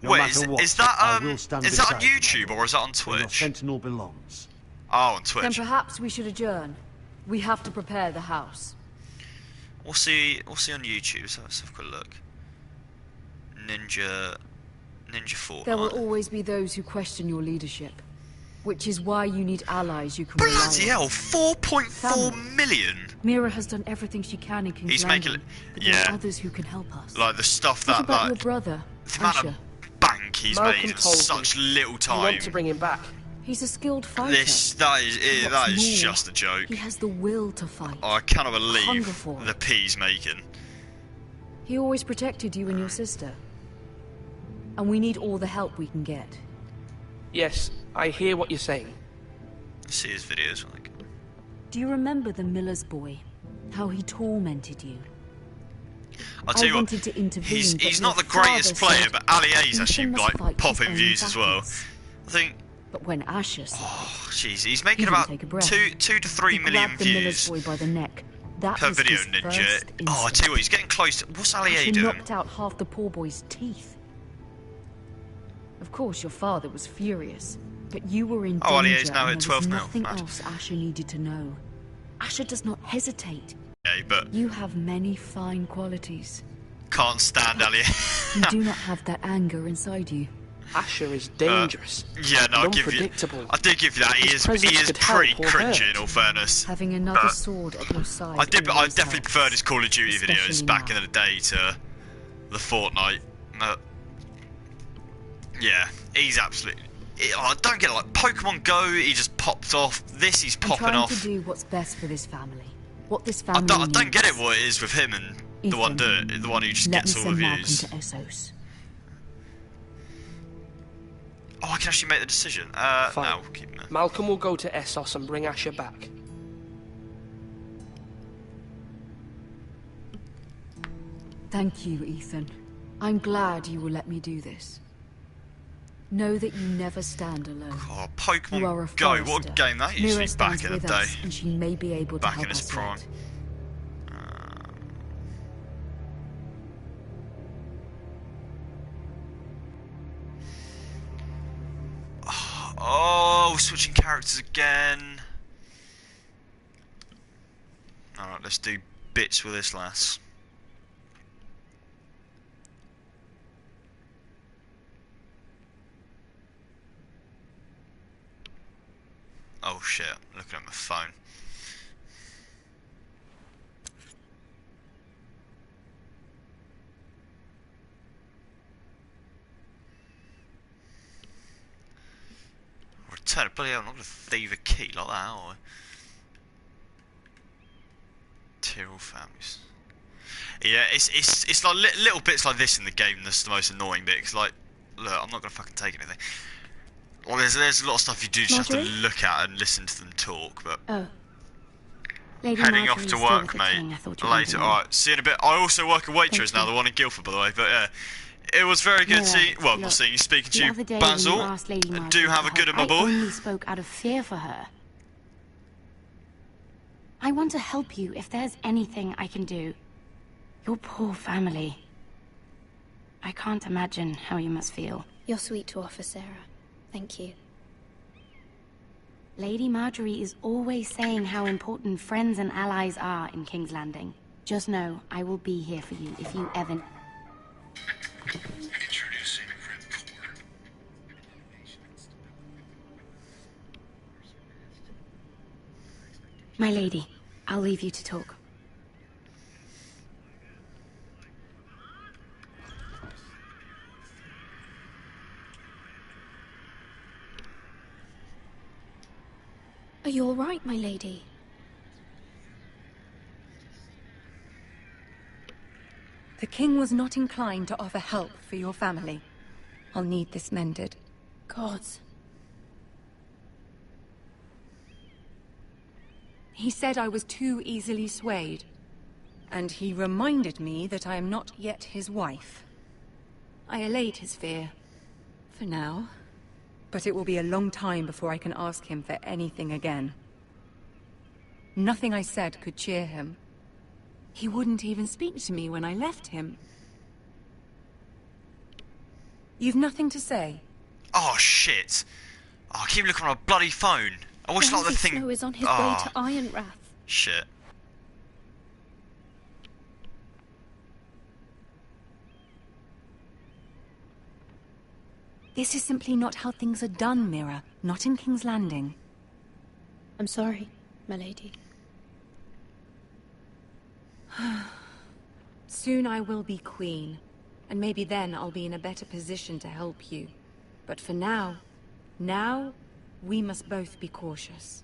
S11: No
S1: Wait,
S11: matter what,
S1: is that
S11: I will stand
S1: is that on
S11: beside you.
S1: YouTube or is that on
S11: Where your
S1: Twitch?
S11: sentinel belongs.
S1: Oh, on
S17: Then
S1: Twitch.
S17: perhaps we should adjourn. We have to prepare the house.
S1: We'll see on YouTube. So let's have a quick look. Ninja Fortnite.
S17: There will always be those who question your leadership, which is why you need allies you can rely
S1: Bloody
S17: on.
S1: hell, 4.4 million.
S17: Mira has done everything she can in King's
S1: He's
S17: Landing,
S1: making
S17: but there
S1: yeah.
S17: are others who can help us.
S1: Like the stuff
S17: What
S1: that
S17: about your
S1: like
S17: brother,
S1: the amount
S17: Asher?
S1: of bank he's
S10: Malcolm
S1: made in
S10: told me
S1: such little
S10: You
S1: time.
S10: want to bring him back?
S17: He's a skilled fighter.
S1: That is
S17: What's more,
S1: just a joke.
S17: He has the will to fight.
S1: Oh, I cannot
S17: Hunger
S1: believe
S17: for
S1: the
S17: it.
S1: P he's making.
S17: He always protected you and your sister. And we need all the help we can get.
S10: Yes, I hear what you're saying.
S1: See his videos, like.
S17: Do you remember the miller's boy? How he tormented you?
S1: I'll tell you what,
S17: wanted to intervene, but
S1: he's not the
S17: your
S1: greatest
S17: father
S1: player,
S17: said
S1: but Ali A's
S17: Ethan
S1: actually
S17: must
S1: like
S17: fight his
S1: popping
S17: own
S1: views as well.
S17: battles.
S1: I think,
S17: But when Asher said
S1: oh jeez, he's
S17: he
S1: making
S17: didn't
S1: about
S17: take a breath.
S1: 2 to 3
S17: he
S1: million
S17: grabbed the miller's
S1: views
S17: boy by the neck. That
S1: per
S17: was
S1: video,
S17: his
S1: Ninja.
S17: first
S1: Oh, I
S17: instinct.
S1: tell you what, he's getting close to. What's Ali A
S17: Asher
S1: doing?
S17: knocked out half the poor boy's teeth. Of course, your father was furious, but you were in
S1: Oh, Ali
S17: danger,
S1: is now
S17: and
S1: at
S17: there
S1: 12
S17: was
S1: mil.
S17: nothing
S1: Mad.
S17: else Asher needed to know. Asher does not hesitate.
S1: Yeah, but
S17: You have many fine qualities.
S1: can't stand Ali.
S17: You do not have that anger inside you.
S10: Asher is dangerous.
S1: Yeah, no,
S10: and
S1: I do give you that. He is pretty cringy in all fairness.
S17: Having another sword at your side.
S1: I definitely preferred his Call of Duty videos back in the day to the Fortnite. Yeah, he's absolutely. I don't get it. Like Pokemon Go, he just popped off. This, he's popping off.
S17: I'm trying to do what's best for this family. What this family
S1: I don't get it. What it is with him and the one who just gets all the views.
S17: To Essos.
S1: Oh, I can actually make the decision. No, we'll keep him there.
S10: Malcolm will go to Essos and bring Asher back.
S17: Thank you, Ethan. I'm glad you will let me do this. Know that you never stand alone.
S1: Oh, Pokemon Go, what a game that used to be back in the day.
S17: And she may be able to
S1: back
S17: help
S1: in its
S17: us
S1: prime.
S17: yet.
S1: Oh, switching characters again. Alright, let's do bits with this lass. Oh shit, looking at my phone. Return it, bloody hell, I'm not gonna thieve a key like that, are I? Tyrrell families. Yeah, it's like little bits like this in the game that's the most annoying bit, because like, look, I'm not gonna fucking take anything. Well, there's a lot of stuff you do just have to look at and listen to them talk, but...
S2: Oh. Lady
S1: heading off
S2: Marjorie's
S1: to
S2: still
S1: work,
S2: with the
S1: mate.
S2: king, I thought you
S1: Later,
S2: wanted
S1: alright, see you in a bit. I also work at Waitrose now, the one in Guildford, by the way, but yeah. It was very good seeing... Well, not seeing you, speaking to you, Basil. Do have a good in my boy.
S2: I only spoke out of fear for her. I want to help you if there's anything I can do. Your poor family. I can't imagine how you must feel.
S5: You're sweet to offer, Sarah. Thank you.
S2: Lady Marjorie is always saying how important friends and allies are in King's Landing. Just know, I will be here for you if you ever...
S16: Introducing
S2: My lady, I'll leave you to talk.
S5: Are you all right, my lady?
S6: The king was not inclined to offer help for your family. I'll need this mended.
S5: Gods.
S6: He said I was too easily swayed. And he reminded me that I am not yet his wife. I allayed his fear. For now. But it will be a long time before I can ask him for anything again. Nothing I said could cheer him. He wouldn't even speak to me when I left him. You've nothing to say?
S1: Oh, shit. Oh, I keep looking on my bloody phone. I wish like the thing...
S5: Snow is on his way to Ironrath.
S1: Shit.
S6: This is simply not how things are done, Mira. Not in King's Landing.
S5: I'm sorry, my lady.
S6: Soon I will be queen, and maybe then I'll be in a better position to help you. But for now, we must both be cautious.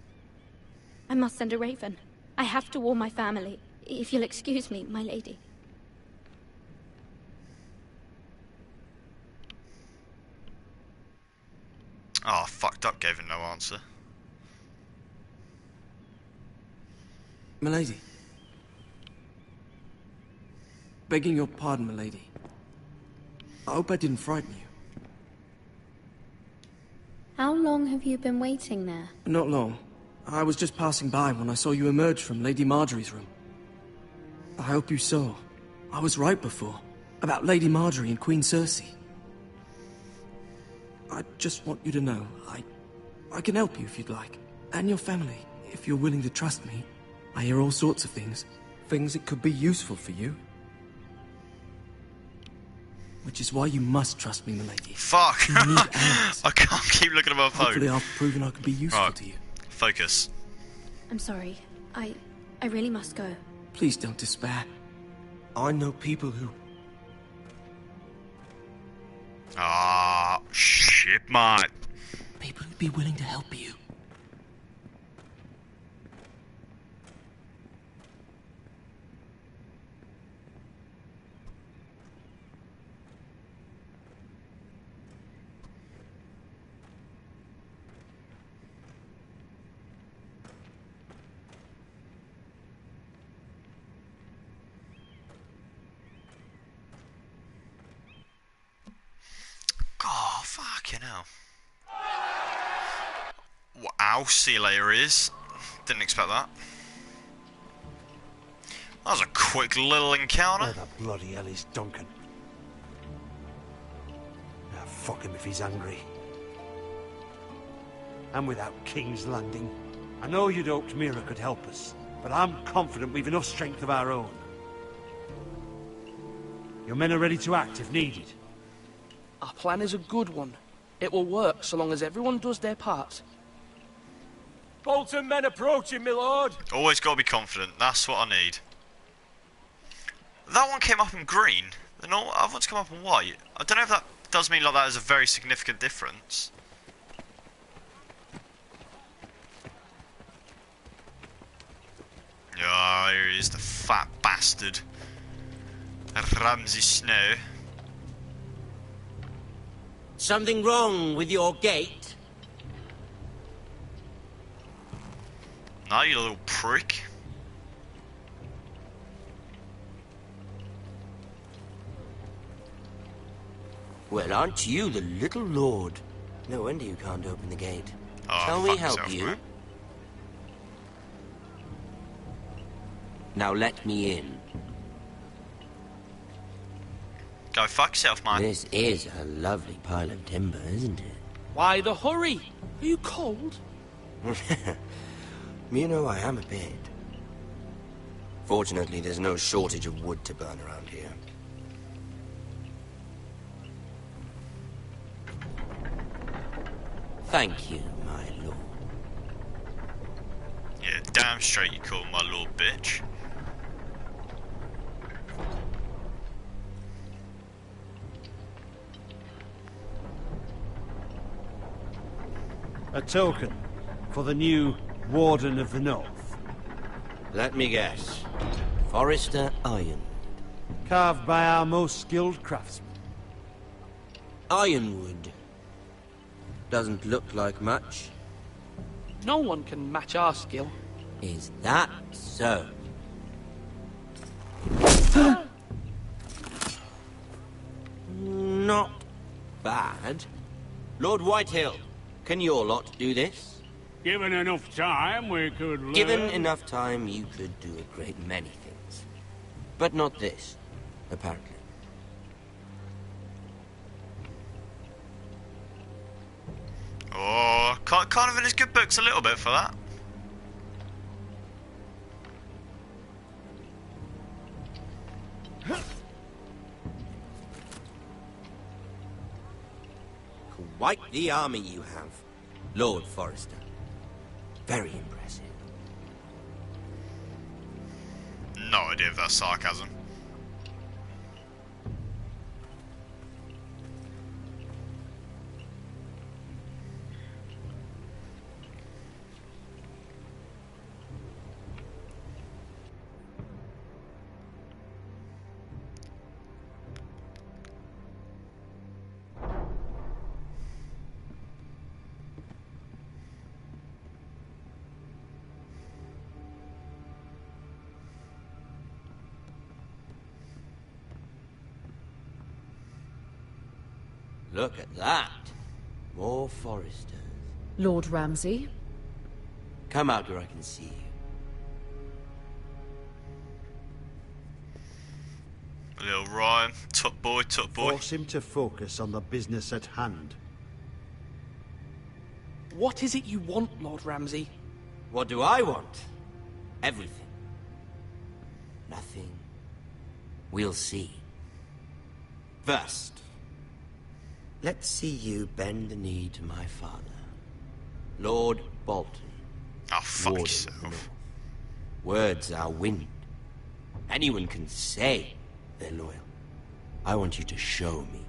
S5: I must send a raven. I have to warn my family. If you'll excuse me, my lady.
S1: Oh, fucked up, gave him no answer.
S12: Milady. Begging your pardon, milady. I hope I didn't frighten you.
S5: How long have you been waiting there?
S12: Not long. I was just passing by when I saw you emerge from Lady Marjorie's room. I hope you saw. I was right before. About Lady Marjorie and Queen Cersei. I just want you to know, I can help you if you'd like. And your family, if you're willing to trust me. I hear all sorts of things. Things that could be useful for you.
S10: Which is why you must trust me, milady.
S1: Fuck!
S10: You need answers.
S1: I can't keep looking at my phone.
S10: Hopefully I've proven I can be useful to you.
S1: Focus.
S5: I'm sorry. I really must go.
S10: Please don't despair. I know people who...
S1: Ah, shit, mate.
S10: People who'd be willing to help you.
S1: Oh, fucking hell. Wow, see you later is. Didn't expect that. That was a quick little encounter.
S11: Where the bloody hell is Duncan? Ah, fuck him if he's angry. And without King's Landing. I know you'd hoped Mira could help us, but I'm confident we've enough strength of our own. Your men are ready to act if needed.
S10: Our plan is a good one. It will work so long as everyone does their part.
S12: Bolton men approaching, my lord.
S1: Always gotta be confident. That's what I need. That one came up in green. The other one's come up in white. I don't know if that does mean like that is a very significant difference. Yeah, here he is, the fat bastard. Ramsay Snow.
S8: Something wrong with your gate?
S1: No, you little prick.
S8: Well, aren't you the little lord? No wonder you can't open the gate.
S1: Oh,
S8: shall we
S1: fuck
S8: help
S1: yourself,
S8: you?
S1: mate.
S8: Now let me in.
S1: Go fuck yourself, man.
S8: This is a lovely pile of timber, isn't it?
S10: Why the hurry? Are you cold?
S8: You know, I am a bit. Fortunately, there's no shortage of wood to burn around here. Thank you, my lord.
S1: Yeah, damn straight you call my lord bitch.
S11: A token for the new Warden of the North.
S8: Let me guess. Forrester Iron.
S11: Carved by our most skilled craftsmen.
S8: Ironwood. Doesn't look like much.
S10: No one can match our skill.
S8: Is that so? Not bad. Lord Whitehill, can your lot do this?
S18: Given enough time, we could learn.
S8: Given enough time, you could do a great many things. But not this, apparently.
S1: Oh, kind of in his good books a little bit for that.
S8: Quite the army you have, Lord Forrester. Very impressive.
S1: No idea if that's sarcasm.
S8: Look at that. More Forresters.
S17: Lord Ramsay?
S8: Come out where I can see you.
S1: Little Ryan, top boy, top boy.
S11: Force him to focus on the business at hand.
S10: What is it you want, Lord Ramsay?
S8: What do I want? Everything. Nothing. We'll see. First, let's see you bend the knee to my father, Lord Bolton.
S1: Oh, fuck
S8: Warden of the
S1: yourself.
S8: North. Words are wind. Anyone can say they're loyal. I want you to show me.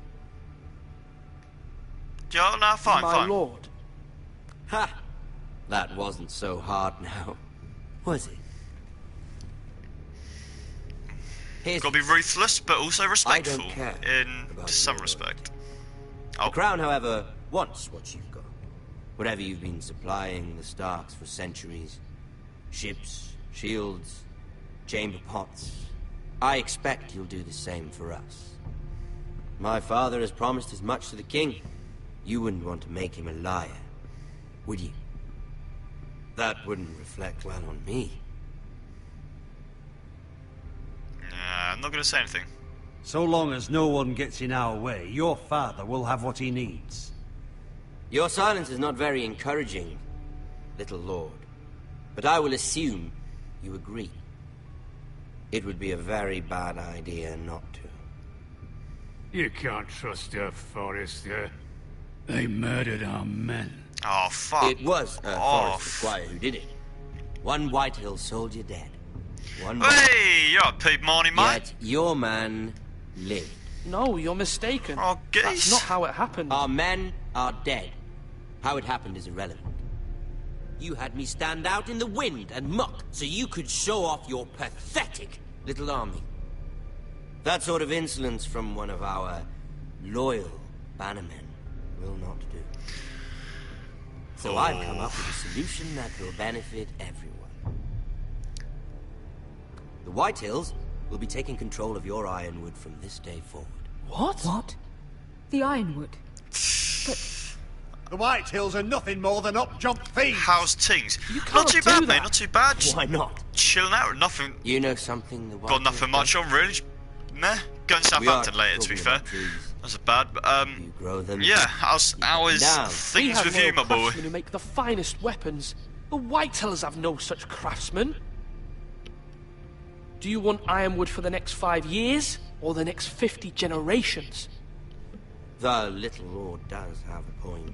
S1: Yeah, no, fine,
S10: My
S1: fine.
S10: lord.
S8: Ha! That wasn't so hard now, was it? Here's
S1: Gotta be ruthless, but also respectful
S8: care
S1: in
S8: about
S1: some
S8: your
S1: respect.
S8: The Crown, however, wants what you've got. Whatever you've been supplying the Starks for centuries. Ships, shields, chamber pots. I expect you'll do the same for us. My father has promised as much to the king. You wouldn't want to make him a liar, would you? That wouldn't reflect well on me.
S1: I'm not gonna say anything.
S11: So long as no one gets in our way, your father will have what he needs.
S8: Your silence is not very encouraging, little lord. But I will assume you agree. It would be a very bad idea not to.
S18: You can't trust her, Forrester. They murdered our men.
S1: Oh, fuck.
S8: It was a Forrester Squire who did it. One Whitehill soldier dead. One
S1: Hey, you're up, Pete Marnie, mate.
S8: Yet your man lived.
S10: No, you're mistaken.
S1: Oh,
S10: That's not how it happened.
S8: Our men are dead. How it happened is irrelevant. You had me stand out in the wind and muck so you could show off your pathetic little army. That sort of insolence from one of our loyal bannermen will not do. So I've come up with a solution that will benefit everyone. The Whitehills will be taking control of your Ironwood from this day forward.
S17: What? What? The Ironwood?
S11: The Whitehills are nothing more than up-jump thieves.
S1: How's things?
S11: You
S1: Not
S11: can't
S1: too
S11: do
S1: bad,
S11: that.
S1: mate. Not too bad. Just
S8: Why not?
S1: chilling out. Nothing.
S8: You know something the
S1: Got nothing much on, really. Meh. Going to Southampton later, to be fair. That's bad, but
S8: grow them.
S1: yeah. How's
S10: We
S1: things
S10: have
S1: with
S10: loyal
S1: you, my boy?
S10: craftsmen who make the finest weapons. The Whitehills have no such craftsmen. Do you want Ironwood for the next 5 years, or the next 50 generations?
S8: The little lord does have a point.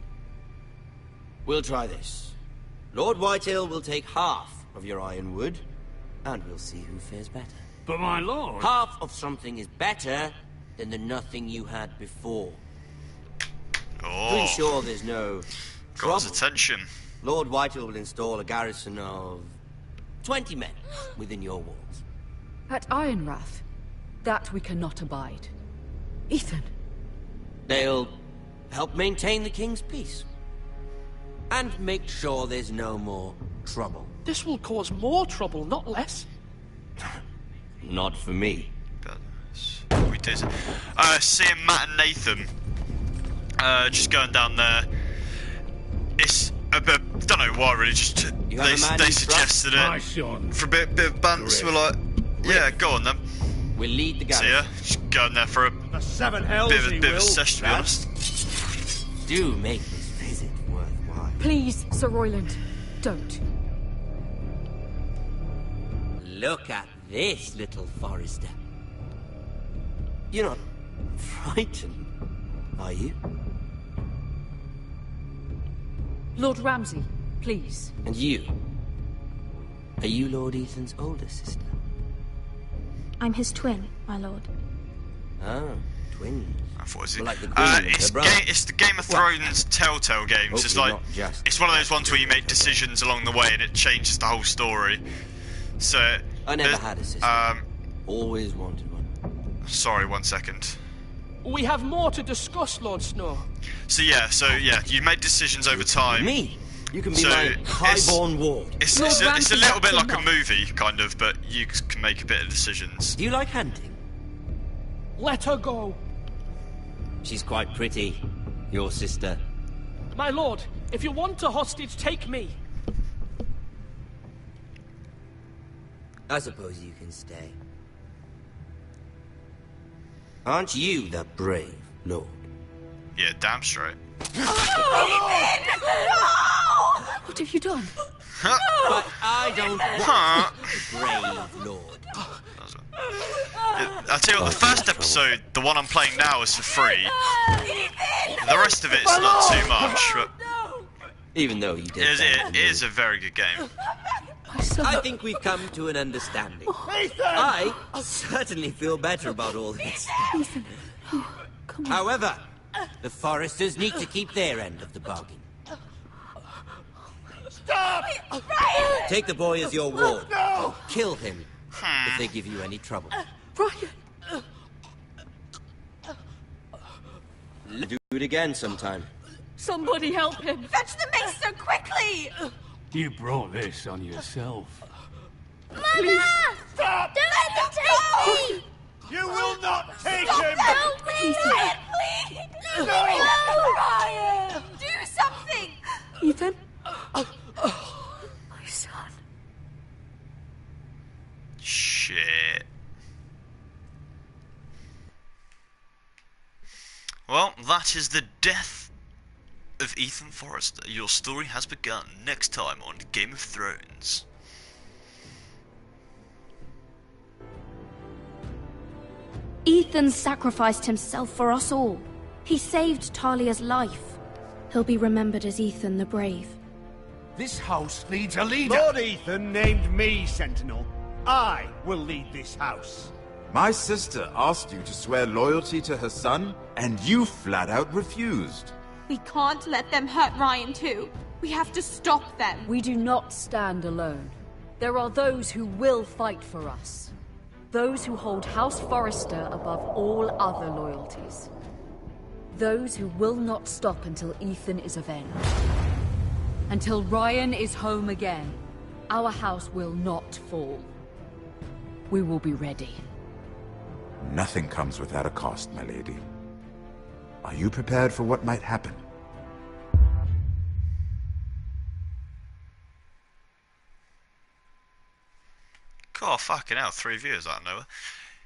S8: We'll try this. Lord Whitehill will take half of your Ironwood, and we'll see who fares better.
S18: But my lord...
S8: Half of something is better than the nothing you had before. To ensure there's no
S1: Got his
S8: trouble,
S1: attention.
S8: Lord Whitehill will install a garrison of 20 men within your walls.
S17: At Ironrath? That we cannot abide. Ethan!
S8: They'll help maintain the king's peace. And make sure there's no more trouble.
S10: This will cause more trouble, not less.
S8: Not for me.
S1: We did. Seeing Matt and Nathan. Just going down there. It's a bit. Don't know why, really. Just
S8: You have a man
S1: they
S8: you
S1: suggested
S8: trust?
S1: it for a bit of bants. We're like, yeah, go on then.
S8: We'll lead the
S1: So
S8: garrison.
S1: yeah, just going there for a
S11: The seven hells
S1: bit of
S11: he
S1: a
S11: will.
S1: session, to be honest.
S8: Do make this visit worthwhile.
S17: Please, Sir Royland, don't.
S8: Look at this, little Forrester. You're not frightened, are you?
S17: Lord Ramsay, please.
S8: And you? Are you Lord Ethan's older sister?
S5: I'm his twin, my lord.
S8: Oh, twins.
S1: I thought it was
S8: Well, like the Queen and
S1: it's,
S8: her brother.
S1: it's the Game of Thrones Telltale games. It's
S8: Hopefully
S1: like
S8: not just
S1: it's one of those ones where you make decisions along the way and it changes the whole story. So
S8: I never had a sister. Always wanted one.
S1: Sorry, 1 second.
S10: We have more to discuss, Lord Snow.
S1: So yeah, you make decisions over time.
S8: Me? You can be
S1: So
S8: my
S1: it's-
S8: highborn ward.
S1: It's a little bit like a movie, kind of, but you can make a bit of decisions.
S8: Do you like hunting?
S10: Let her go.
S8: She's quite pretty, your sister.
S10: My lord, if you want a hostage, take me.
S8: I suppose you can stay. Aren't you the brave lord?
S1: Yeah, damn straight.
S17: What have you done?
S8: But I don't want a brave lord.
S1: I tell you what, the first episode, the one I'm playing now, is for free. The rest of it's not too much, but
S8: even though you did,
S1: it is a very good game.
S8: I think we've come to an understanding. I certainly feel better about all this. However, the Foresters need to keep their end of the bargain.
S9: Stop!
S8: Take the boy as your ward.
S9: No!
S8: Kill him if they give you any trouble.
S9: Ryan!
S8: Do it again sometime.
S14: Somebody help him! Fetch the maester quickly!
S18: You brought this on yourself.
S14: Please!
S9: Stop!
S14: Don't let them take me!
S9: You will not take
S14: Stop
S9: him!
S14: Help me! Please!
S9: No!
S14: Ryan! Do something!
S17: Ethan? My son.
S1: Shit. Well, that is the death of Ethan Forrester. Your story has begun. Next time on Game of Thrones.
S5: Ethan sacrificed himself for us all. He saved Talia's life. He'll be remembered as Ethan the Brave.
S11: This house needs a leader.
S9: Lord Ethan named me Sentinel. I will lead this house.
S3: My sister asked you to swear loyalty to her son, and you flat out refused.
S14: We can't let them hurt Ryan too. We have to stop them.
S17: We do not stand alone. There are those who will fight for us. Those who hold House Forrester above all other loyalties. Those who will not stop until Ethan is avenged. Until Ryan is home again, our house will not fall. We will be ready.
S3: Nothing comes without a cost, my lady. Are you prepared for what might happen?
S1: God, fucking hell, 3 viewers out of nowhere.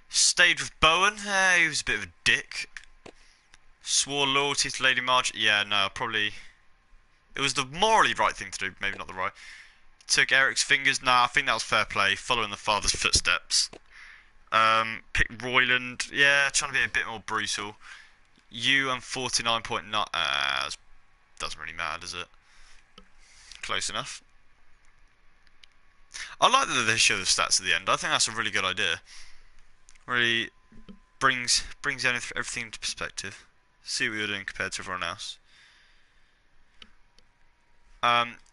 S1: Stayed with Bowen. He was a bit of a dick. Swore loyalty to Lady Marge. Yeah, no, probably... It was the morally right thing to do, maybe not the right. Took Eric's fingers. Nah, I think that was fair play. Following the father's footsteps. Picked Royland. Yeah, trying to be a bit more brutal. You and 49.9. Doesn't really matter, does it? Close enough. I like that they show the stats at the end. I think that's a really good idea. Really brings everything into perspective. See what you're doing compared to everyone else.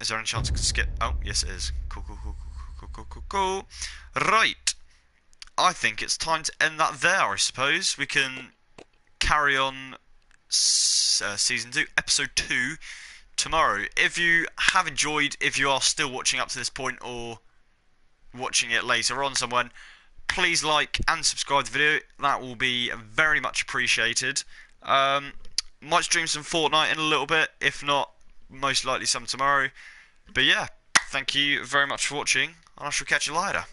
S1: Is there any chance I could skip? Oh, yes it is. Cool. Right. I think it's time to end that there, I suppose. We can carry on Season 2, Episode 2 tomorrow. If you have enjoyed, if you are still watching up to this point or watching it later on somewhere, please like and subscribe to the video. That will be very much appreciated. Might stream some Fortnite in a little bit. If not, most likely some tomorrow. But yeah, thank you very much for watching, and I shall catch you later.